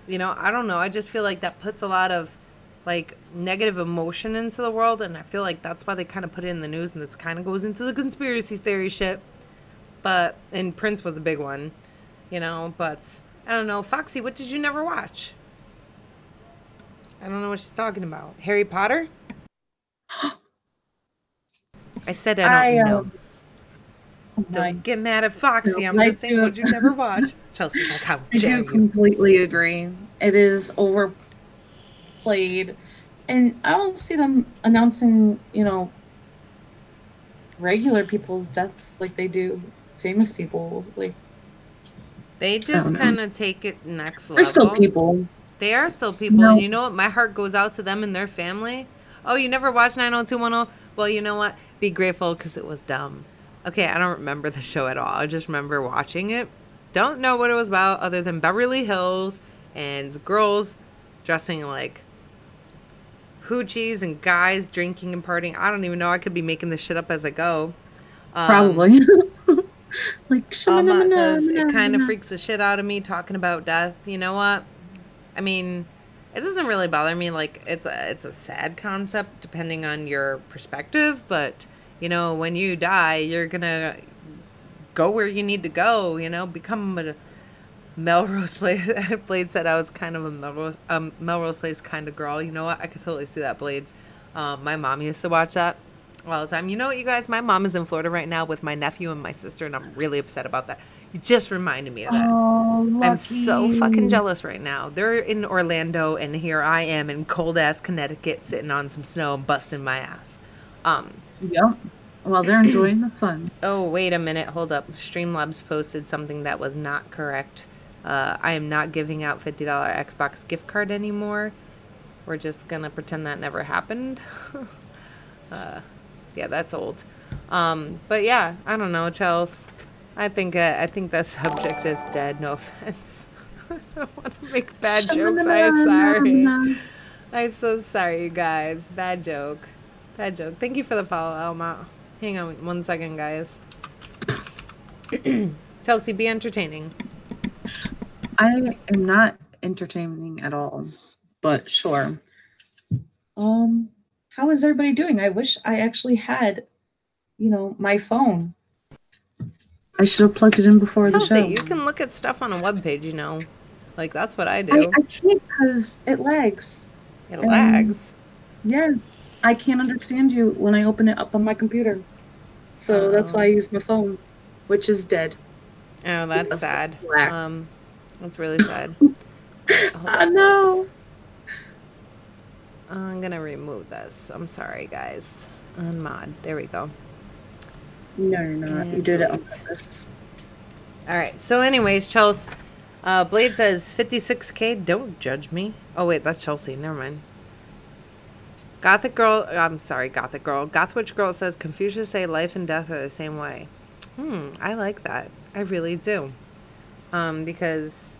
you know, I don't know. I just feel like that puts a lot of, like, negative emotion into the world. And I feel like that's why they kind of put it in the news. And this kind of goes into the conspiracy theory shit. But, and Prince was a big one, you know, but I don't know. Foxy, what did you never watch? I don't know what she's talking about. Harry Potter? I said I don't know. Don't get mad at Foxy. I'm just saying what you never watched. Chelsea's like, how I dare do you? completely agree. It is overplayed. And I don't see them announcing, you know, regular people's deaths like they do famous people's. Like, They just kind of take it next level. they're still people. They are still people. No. And you know what? My heart goes out to them and their family. Oh, you never watched 90210? Well, you know what? Be grateful because it was dumb. Okay, I don't remember the show at all. I just remember watching it. Don't know what it was about other than Beverly Hills and girls dressing like hoochies and guys drinking and partying. I don't even know. I could be making this shit up as I go. Probably. Like, Alma says, it kind of freaks the shit out of me talking about death. You know what? I mean, it doesn't really bother me. Like, it's a sad concept depending on your perspective. But, you know, when you die, you're going to go where you need to go, you know, become a Melrose Place. Blade said I was kind of a Melrose Place kind of girl. You know what? I could totally see that, Blades. My mom used to watch that all the time. You know what, you guys? My mom is in Florida right now with my nephew and my sister, and I'm really upset about that. You just reminded me of that. Oh, lucky. I'm so fucking jealous right now. They're in Orlando, and here I am in cold-ass Connecticut sitting on some snow and busting my ass. Yep. Well, they're enjoying the sun. Oh, wait a minute. Hold up. Streamlabs posted something that was not correct. I am not giving out $50 Xbox gift card anymore. We're just going to pretend that never happened. Yeah, that's old. But yeah, I don't know, Chels. I think that subject is dead. No offense. I don't want to make bad jokes. I'm sorry. I'm so sorry, you guys. Bad joke. Bad joke. Thank you for the follow, Alma. Hang on 1 second, guys. Chelsea, be entertaining. I am not entertaining at all, but sure. How is everybody doing? I wish I actually had, you know, my phone. I should have plugged it in before the show. Chelsea, you can look at stuff on a webpage, you know. Like, that's what I do. I can't because it lags. It lags? Yeah. I can't understand you when I open it up on my computer. So that's why I use my phone, which is dead. Oh, that's sad. That's really sad. I know. I'm going to remove this. I'm sorry, guys. Unmod. There we go. No, you're not. You did it on purpose. All right. So anyways, Chelsea, Blade says 56K. Don't judge me. Oh, wait. That's Chelsea. Never mind. Gothic Girl. I'm sorry, Gothic Girl. Gothwitch Girl says Confucius say life and death are the same way. I like that. I really do. Because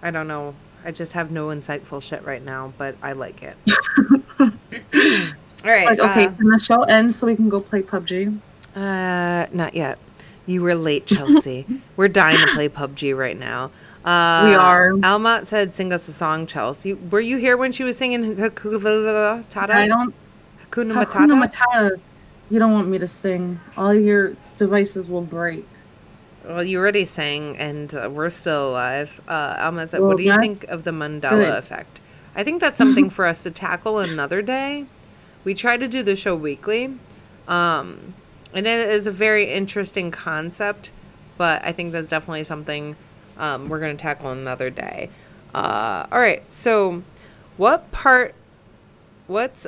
I don't know. I just have no insightful shit right now, but I like it. All right. Like, okay, can the show end so we can go play PUBG? Not yet. You were late, Chelsea. We're dying to play PUBG right now. We are. Almat said, "Sing us a song, Chelsea." Were you here when she was singing Hakuna Matata? I don't. Hakuna Hakuna Matata? Matata. You don't want me to sing. All your devices will break. Well, you already sang, and we're still alive. Alma said, Well, "What do you that's think of the Mandela good. effect?" I think that's something for us to tackle another day. We try to do the show weekly, and it is a very interesting concept, but I think that's definitely something we're going to tackle another day. All right, so what's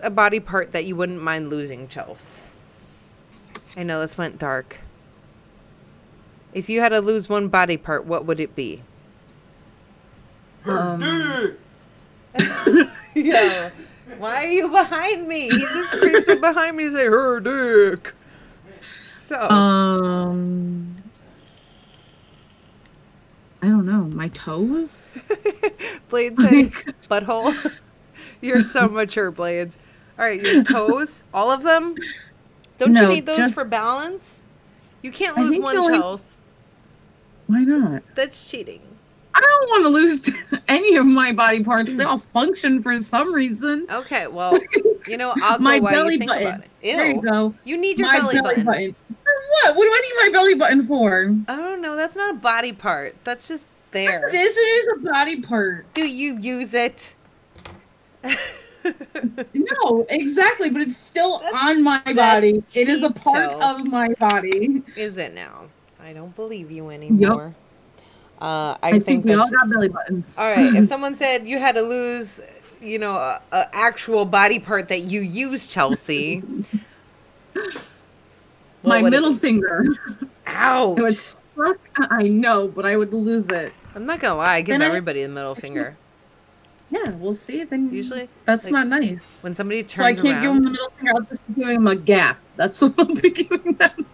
a body part that you wouldn't mind losing, Chels? I know this went dark. If you had to lose one body part, what would it be? Yo, why are you behind me? He just creeps up behind me and say, "Her dick." So, I don't know. My toes? Blades say, "Butthole." You're so mature, Blades. All right, your toes, all of them. Don't you No, need those just- for balance? You can't I lose think one, the only- Chels. Why not? That's cheating. I don't want to lose any of my body parts. They all function for some reason. Okay, well, I'll go My while belly you think button. about it. Ew. There you go. You need your My belly button. For what? What do I need my belly button for? I don't know. That's not a body part. That's just there. Yes, it is. It is a body part. Do you use it? No, exactly, but it's still on my body. It is a part of my body. Is it now? I don't believe you anymore. Yep. I think we all got belly buttons. All right. If someone said you had to lose, a actual body part that you use, Chelsea. My middle finger. Ouch. It would suck. I know, but I would lose it. I'm not gonna lie. I give everybody the middle finger. Yeah, we'll see. Then usually that's not nice. When somebody turns so I can't give them the middle finger. I'll just be giving them a gap. That's what I'll be giving them.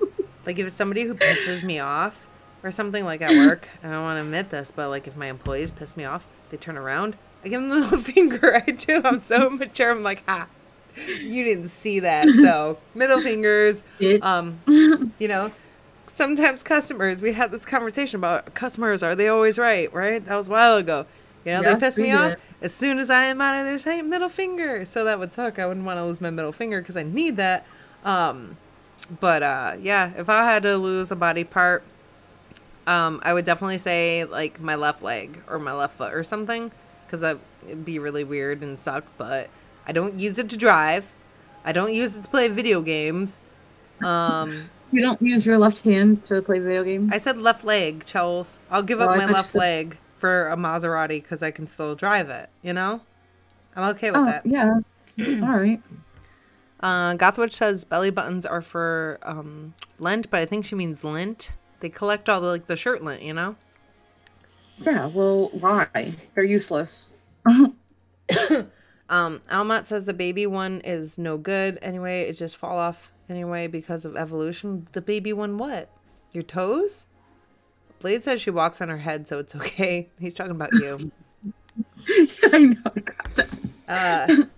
Like if it's somebody who pisses me off or something, like at work, I don't want to admit this, but like if my employees piss me off, they turn around, I give them the middle finger. I do. I'm so mature. I'm like, ha, you didn't see that. So middle fingers. Sometimes customers, we had this conversation about customers, are they always right? That was a while ago. They piss me off. As soon as I am out of there saying middle finger. So that would suck. I wouldn't want to lose my middle finger because I need that. But if I had to lose a body part, I would definitely say like my left leg or my left foot or something, because it'd be really weird and suck. But I don't use it to drive. I don't use it to play video games. You don't use your left hand to play video games? I said left leg, Charles. I'll give up my left leg for a Maserati because I can still drive it, I'm okay with that. Yeah. All right. Gothwitch says belly buttons are for lint, but I think she means lint. They collect all the shirt lint, Yeah, well, why? They're useless. Almat says the baby one is no good anyway. It just fall off anyway because of evolution. The baby one what? Your toes? Blade says she walks on her head, so it's okay. He's talking about you. I know. I got that.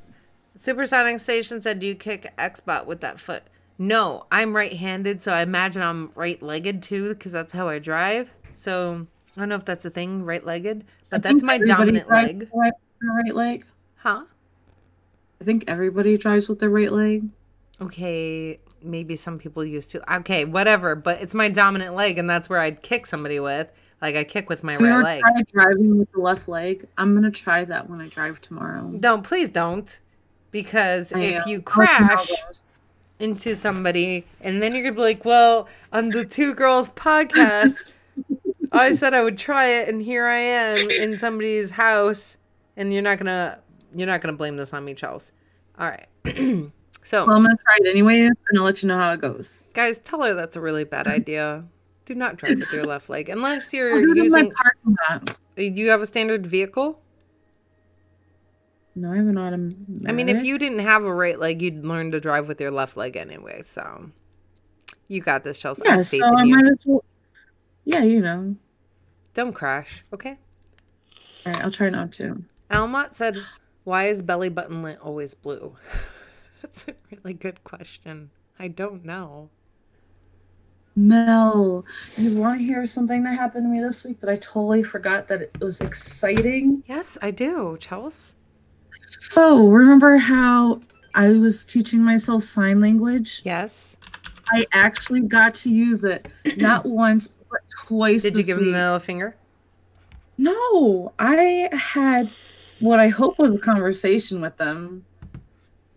Supersonic Station said, do you kick Xbot with that foot? No, I'm right-handed, so I imagine I'm right-legged too, because that's how I drive. So I don't know if that's a thing, right-legged, but that's my dominant leg. Right leg? Huh? I think everybody drives with their right leg. Okay, maybe some people used to. Okay, whatever, but it's my dominant leg, and that's where I'd kick somebody with. Like I kick with my right leg. Try driving with the left leg. I'm gonna try that when I drive tomorrow. Don't, please don't, because if you crash into somebody, and then you're gonna be like, "Well, on the Two Girls podcast, I said I would try it, and here I am in somebody's house," and you're not gonna blame this on me, Charles. All right. So I'm gonna try it anyways, and I'll let you know how it goes. Guys, tell her that's a really bad idea. Do not drive with your left leg unless you're using. Do you have a standard vehicle? No, I have an automatic. I mean, if you didn't have a right leg, you'd learn to drive with your left leg anyway. So you got this, Chelsea. Yeah, so I might as well. Yeah, Don't crash, okay? All right, I'll try not to. Almont says, why is belly button lint always blue? That's a really good question. I don't know. Mel, you want to hear something that happened to me this week that I totally forgot that it was exciting? Yes, I do, Chels. So, remember how I was teaching myself sign language? Yes. I actually got to use it not once, but twice Did you this give him the week. middle finger? No, I had what I hope was a conversation with them.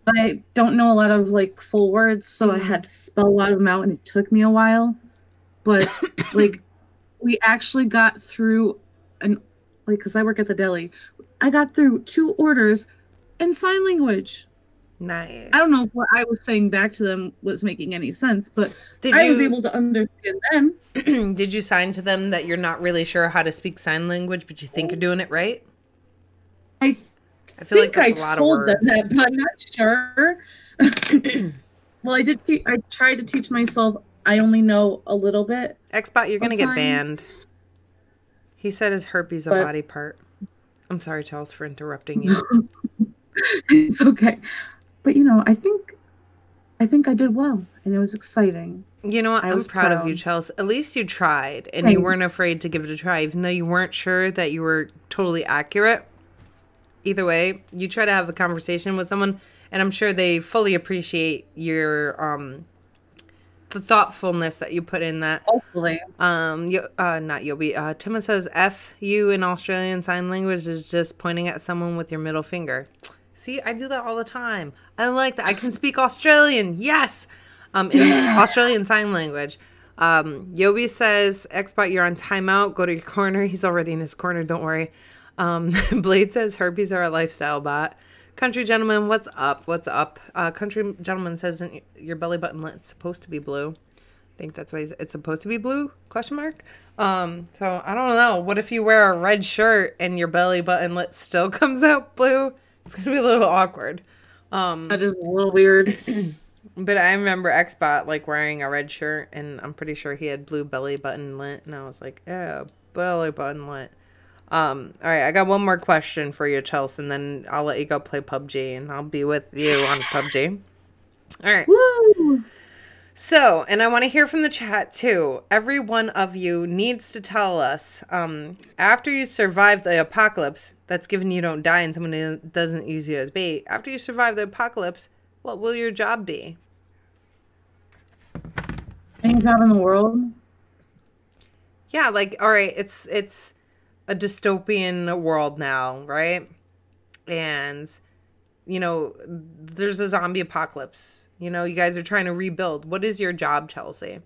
But I don't know a lot of like full words, so I had to spell a lot of them out, and it took me a while. But like, we actually got through an like because I work at the deli, I got through two orders in sign language. Nice. I don't know if what I was saying back to them was making any sense, but Did I was you able to understand them. did you sign to them that you're not really sure how to speak sign language, but you think you're doing it right? I I feel like think I that's a lot of told them words. that, but I'm not sure. Well, I did. I tried to teach myself. I only know a little bit Xbot, you're of gonna get sign, banned. He said his herpes a but body part. I'm sorry, Charles, for interrupting you. it's okay. But I think I did well, and it was exciting. You know what? I I'm was proud of you, proud. Chelsea. At least you tried and you weren't Thanks. afraid to give it a try, even though you weren't sure that you were totally accurate. Either way, you try to have a conversation with someone, and I'm sure they fully appreciate your the thoughtfulness that you put in that. Hopefully, Not Yobi. Tima says F you in Australian Sign Language is just pointing at someone with your middle finger. See, I do that all the time. I like that. I can speak Australian. Yes. In yeah. Australian Sign Language. Yobi says, Xbot, you're on timeout. Go to your corner. He's already in his corner. Don't worry. Blade says, herpes are a lifestyle bot. Country Gentleman, what's up? What's up? Country Gentleman says, isn't your belly button lint's supposed to be blue? I think that's why it's supposed to be blue? Question mark. So I don't know. What if you wear a red shirt and your belly button lit still comes out blue? It's gonna be a little awkward. That is a little weird. But I remember Xbot like wearing a red shirt, and I'm pretty sure he had blue belly button lint, and I was like, yeah, belly button lint. All right, I got one more question for you, Chelsea, and then I'll let you go play PUBG, and I'll be with you on PUBG. All right. Woo! So, and I want to hear from the chat too. Every one of you needs to tell us, after you survive the apocalypse, that's given you don't die and someone doesn't use you as bait. After you survive the apocalypse, what will your job be? Any job in the world? Yeah, like, all right, it's a dystopian world now, right? And there's a zombie apocalypse. You guys are trying to rebuild. What is your job, Chelsea?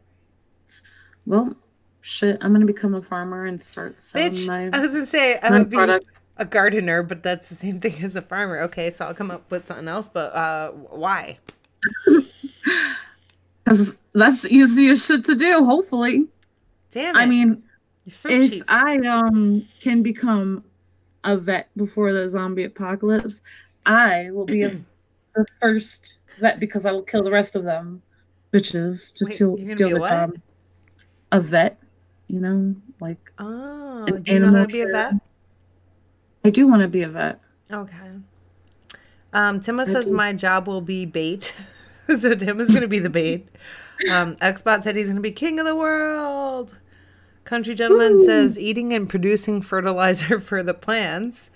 Well, shit, I'm gonna become a farmer and start selling Bitch, my I was gonna say I my would be product. a gardener, but that's the same thing as a farmer. Okay, so I'll come up with something else, but why? Because that's the easiest shit to do, hopefully. Damn I it. mean, You're so if cheap. I can become a vet before the zombie apocalypse, I will be the first vet because I will kill the rest of them bitches to Wait, steal you're gonna steal be a the what? job. A vet, like Oh, an do you know how animal to be a care. vet? I do want to be a vet. Okay. Tima I says do. my job will be bait. So Tim is gonna be the bait. Xbot said he's gonna be king of the world. Country Gentleman Woo! says eating and producing fertilizer for the plants.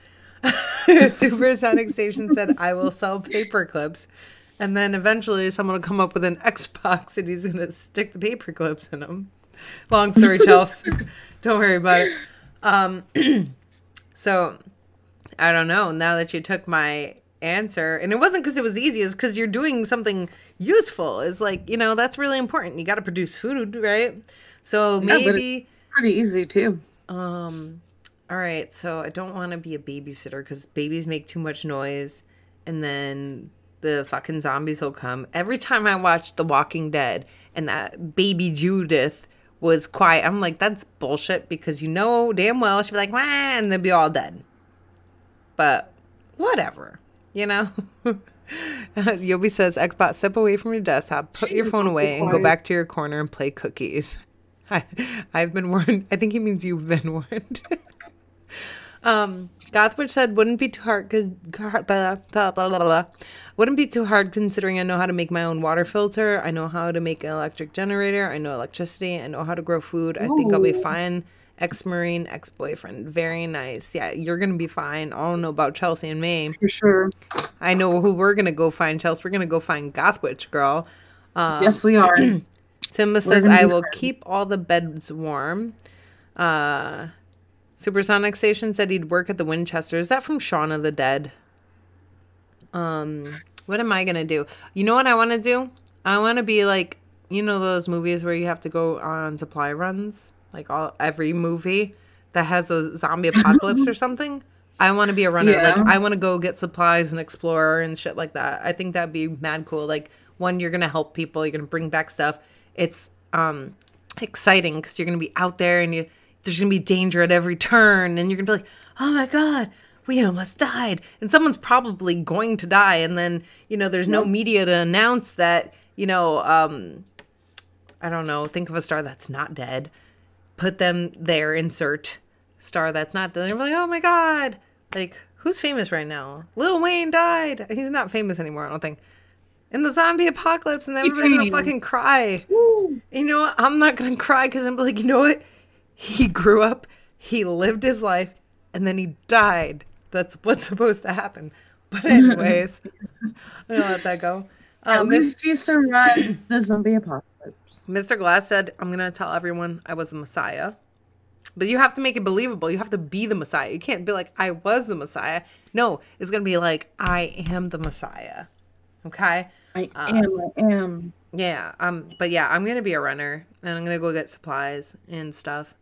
Supersonic Station said I will sell paper clips. And then eventually someone will come up with an Xbox and he's gonna stick the paper clips in them. Long story, Chelsea. Don't worry about it. So I don't know. Now that you took my answer, and it wasn't because it was easy, it's because you're doing something useful. It's like, that's really important. You got to produce food, right? So Yeah, but it's maybe, pretty easy too. all right. So I don't want to be a babysitter because babies make too much noise, and then the fucking zombies will come. Every time I watch The Walking Dead and that baby Judith was quiet, I'm like, that's bullshit because damn well she'd be like, wah, and they'd be all dead. But whatever, you know? Yobi says, Xbox, step away from your desktop, put She your is phone awful away, and go quiet. back to your corner and play cookies. I've been warned. I think he means you've been warned. Gothwitch said, wouldn't be too hard, wouldn't be too hard considering I know how to make my own water filter. I know how to make an electric generator. I know electricity. I know how to grow food. I think I'll be Ooh, fine. Ex-Marine, ex-boyfriend. Very nice. Yeah, you're going to be fine. I don't know about Chelsea and me. for sure. I know who we're going to go find, Chelsea. We're going to go find Gothwitch, girl. Yes, we are. Tim We're says, gonna I be will friends. keep all the beds warm. Supersonic Station said he'd work at the Winchester. Is that from Shaun of the Dead? What am I gonna do? You know what I want to do? I want to be like, you know those movies where you have to go on supply runs, like every movie that has a zombie apocalypse or something. I want to be a runner. Like Yeah. I want to go get supplies and explore and shit like that. I think that'd be mad cool. Like one, you're gonna help people. You're gonna bring back stuff. It's exciting because you're gonna be out there and there's gonna be danger at every turn, and you're gonna be like, oh my god, we almost died, and someone's probably going to die, and then there's no Yep. media to announce that. I don't know. Think of a star that's not dead. Put them there. Insert star that's not dead. And you're like, oh my god, like who's famous right now? Lil Wayne died. He's not famous anymore, I don't think. In the zombie apocalypse, and everybody's gonna T-Pain. fucking cry. Woo. You know what? I'm not gonna cry because I'm like, you know what? He grew up, he lived his life, and then he died. That's what's supposed to happen. But anyways, I'm gonna let that go. At least you survived the zombie apocalypse. Mr. Glass said, I'm gonna tell everyone I was the Messiah. But you have to make it believable. You have to be the Messiah. You can't be like, I was the Messiah. No, it's gonna be like, I am the Messiah. Okay? I am. Yeah, but yeah, I'm gonna be a runner, and I'm gonna go get supplies and stuff,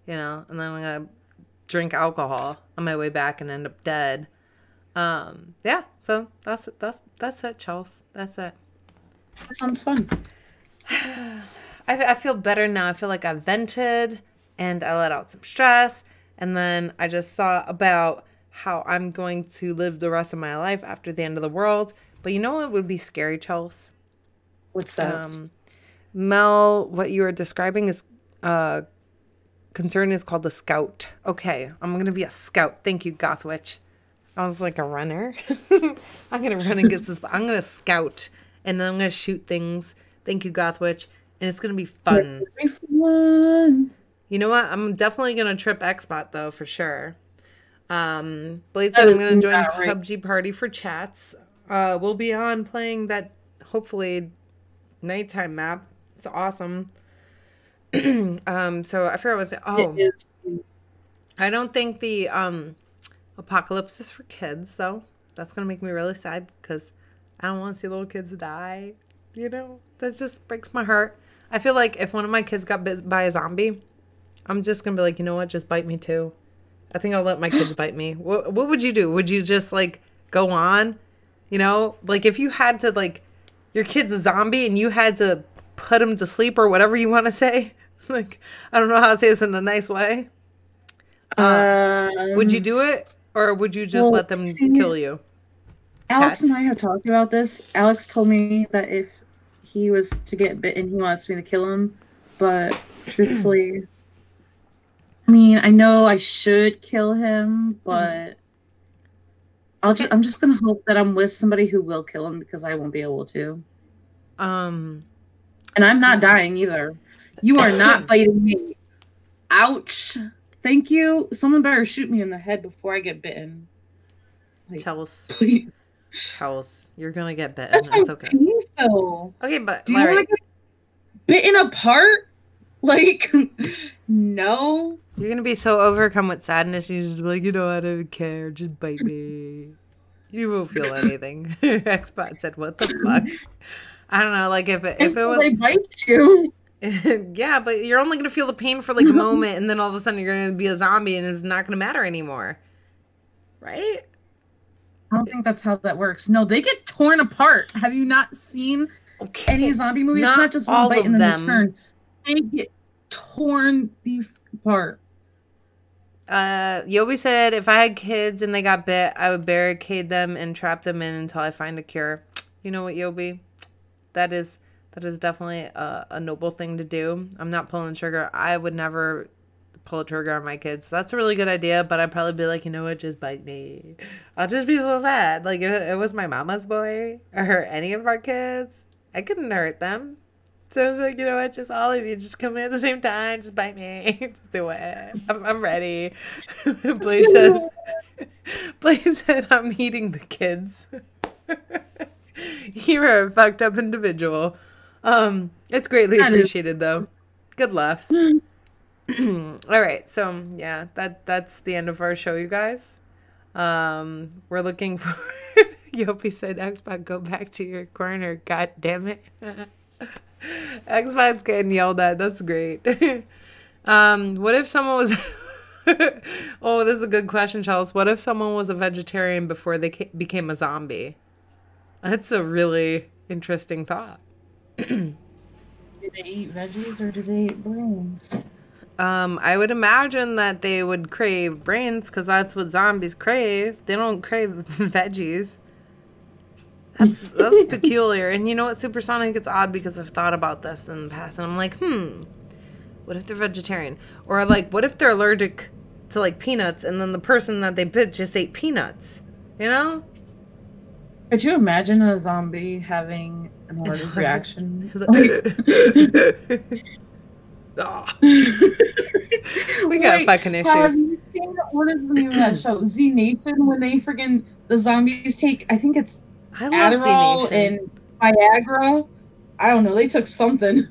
and then I'm gonna drink alcohol on my way back and end up dead. Yeah, so that's it, Chels. That's it. That sounds fun. I feel better now. I feel like I vented and I let out some stress, and then I just thought about how I'm going to live the rest of my life after the end of the world. But you know what would be scary, Chels? What's that? Mel, what you are describing is concern is called the scout. Okay, I'm gonna be a scout. Thank you, Gothwitch. I was like a runner. I'm gonna run and get this. I'm gonna scout, and then I'm gonna shoot things. Thank you, Gothwitch, and it's gonna be fun. Very fun. You know what? I'm definitely gonna trip Xbot though for sure. Blade That said I'm is gonna join not right. PUBG party for chats. We'll be on playing that hopefully nighttime map. It's awesome. So I forgot what I was saying. It Oh, is. I don't think the apocalypse is for kids though. That's gonna make me really sad because I don't want to see little kids die. That just breaks my heart. I feel like if one of my kids got bit by a zombie, I'm just gonna be like, you know what, just bite me too. I think I'll let my kids bite me. What would you do? Would you just like go on? Like if you had to like your kid's a zombie and you had to put him to sleep or whatever you want to say. Like I don't know how to say this in a nice way. Would you Um, do it or would you just well, let them see, kill you? Alex Chat. and I have talked about this. Alex told me that if he was to get bitten, he wants me to kill him. But truthfully, I mean, I know I should kill him, but I'm just gonna hope that I'm with somebody who will kill him because I won't be able to. Um. And I'm not dying either. You are not biting me. Ouch. Thank you. Someone better shoot me in the head before I get bitten. Like, Chels. please. Chels. You're gonna get bitten. That's It's so okay. painful. Okay, but Do you want to get bitten apart? Like, no. you're gonna be so overcome with sadness. You just be like, I don't care. Just bite me. You won't feel anything. Xbot said, "What the fuck?" I don't know. Like if it Until was, they bite you. yeah, but you're only gonna feel the pain for like a moment, and then all of a sudden you're gonna be a zombie, and it's not gonna matter anymore, right? I don't think that's how that works. No, they get torn apart. Have you not seen Okay, any zombie movie? It's not not just one all bite of and then them. they turn. They get torn the apart. Yobi said if I had kids and they got bit, I would barricade them and trap them in until I find a cure. You know what, Yobi? That is definitely a noble thing to do. I'm not pulling the trigger. I would never pull a trigger on my kids. So that's a really good idea, but I'd probably be like, you know what, just bite me. I'll just be so sad. Like, if it was my mama's boy or any of our kids, I couldn't hurt them. So I'm like, you know what, just all of you, just come in at the same time, just bite me. Just do it. I'm ready. Blaine said, I'm eating the kids. You're a fucked up individual. It's greatly appreciated, though. Good laughs. All right, so yeah, that's the end of our show, you guys. We're looking for. Yopi said, "Xbox, go back to your corner. God damn it." Xbox getting yelled at. That's great. What if someone was? Oh, this is a good question, Charles. What if someone was a vegetarian before they became a zombie? That's a really interesting thought. Do they eat veggies or do they eat brains? I would imagine that they would crave brains because that's what zombies crave. They don't crave veggies. That's peculiar. And you know what, Supersonic? It's odd because I've thought about this in the past, and I'm like, what if they're vegetarian? Or like, what if they're allergic to like peanuts, and then the person that they bit just ate peanuts? You know? Could you imagine a zombie having an allergic reaction? We got fucking issues. Have you seen what is the name of that show? Z Nation, when they freaking the zombies take, I think it's Adderall and Viagra. I don't know. They took something.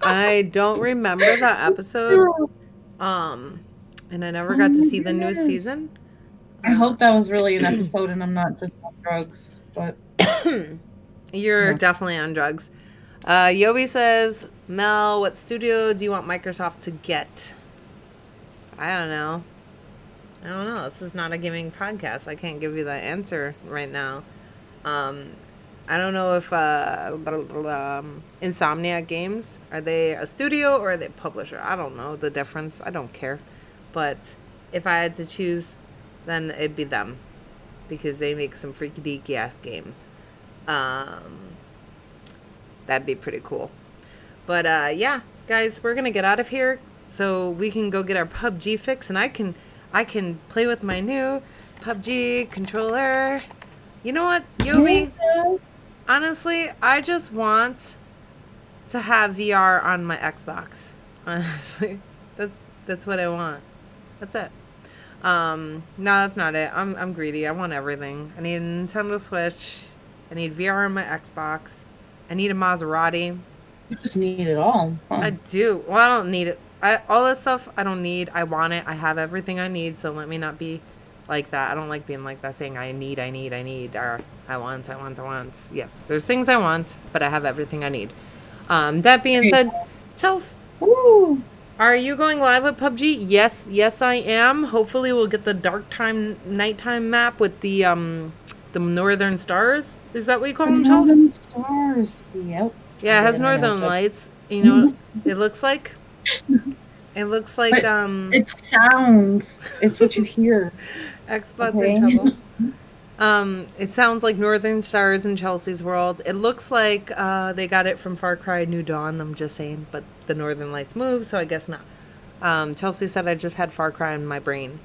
I don't remember that episode. And I never got to see the newest season. I hope that was really an episode and I'm not just on drugs, but you're definitely on drugs. Yobi says, Mel, what studio do you want Microsoft to get? I don't know. This is not a gaming podcast. I can't give you that answer right now. I don't know if Insomniac Games, are they a studio or are they a publisher? I don't know the difference. I don't care. But if I had to choose, then it'd be them, because they make some freaky deaky ass games. That'd be pretty cool. But yeah, guys, we're gonna get out of here so we can go get our PUBG fix, and I can play with my new PUBG controller. You know what, Yobi? Yeah. Honestly, I just want to have VR on my Xbox. Honestly, that's what I want. That's it. No, that's not it. I'm greedy. I want everything. I need a Nintendo Switch. I need VR on my Xbox. I need a Maserati. You just need it all. Huh? I do. Well, I don't need it. All this stuff I don't need. I want it. I have everything I need. So let me not be like that. I don't like being like that, saying I need, or I want. Yes, there's things I want, but I have everything I need. That being said, Chelsey, are you going live with PUBG? Yes, I am. Hopefully, we'll get the nighttime map with the northern stars. Is that what you call them, Chelsey? Northern stars. Yep. Yeah, it has northern lights. You know what it looks like? It looks like it sounds. It's what you hear. Xbox in trouble. It sounds like northern stars in Chelsea's world. It looks like they got it from Far Cry New Dawn. I'm just saying, but the northern lights move, so I guess not. Chelsey said I just had Far Cry in my brain.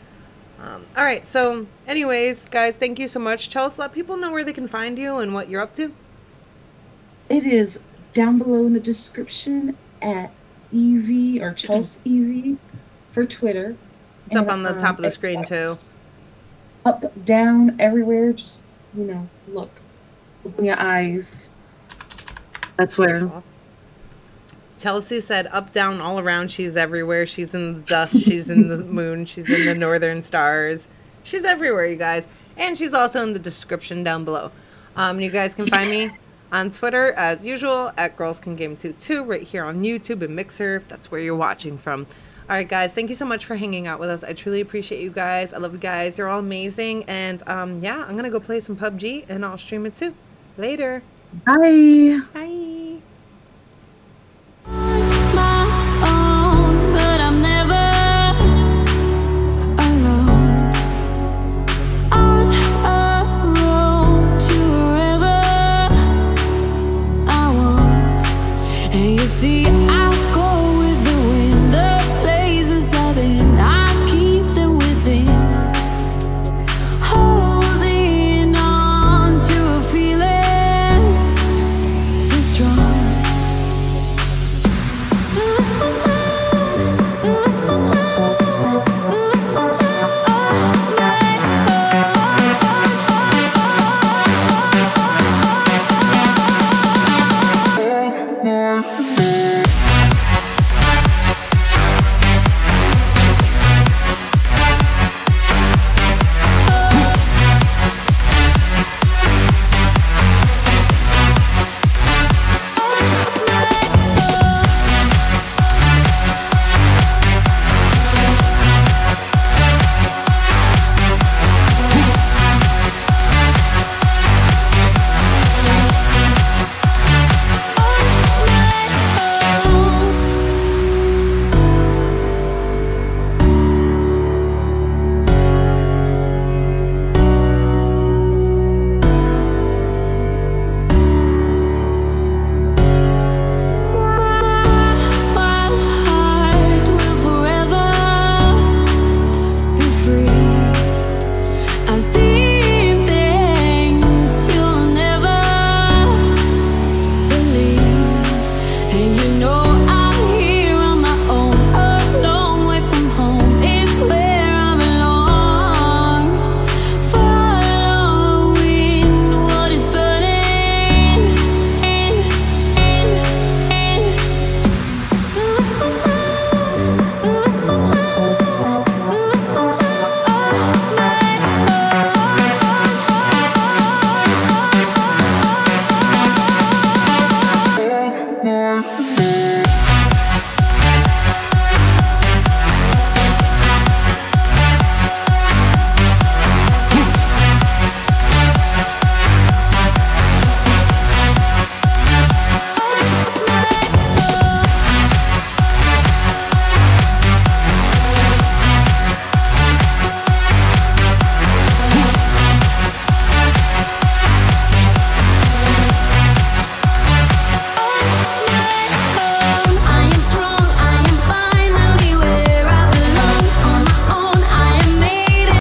All right, so anyways, guys, thank you so much. Chelsey, let people know where they can find you and what you're up to. It is down below in the description at EV or Chelsey EV for Twitter. It's up on the top of the screen too. Up, down, everywhere. Just, look. Open your eyes. That's where. Chelsey said up, down, all around. She's everywhere. She's in the dust. She's in the moon. She's in the northern stars. She's everywhere, you guys. And she's also in the description down below. You guys can find me on Twitter, as usual, at GirlsCanGame22, right here on YouTube and Mixer, if that's where you're watching from. All right, guys, thank you so much for hanging out with us. I truly appreciate you guys. I love you guys. You're all amazing. And, yeah, I'm going to go play some PUBG, and I'll stream it too. Later. Bye. Bye. See, I'll go with the wind, the blazes of the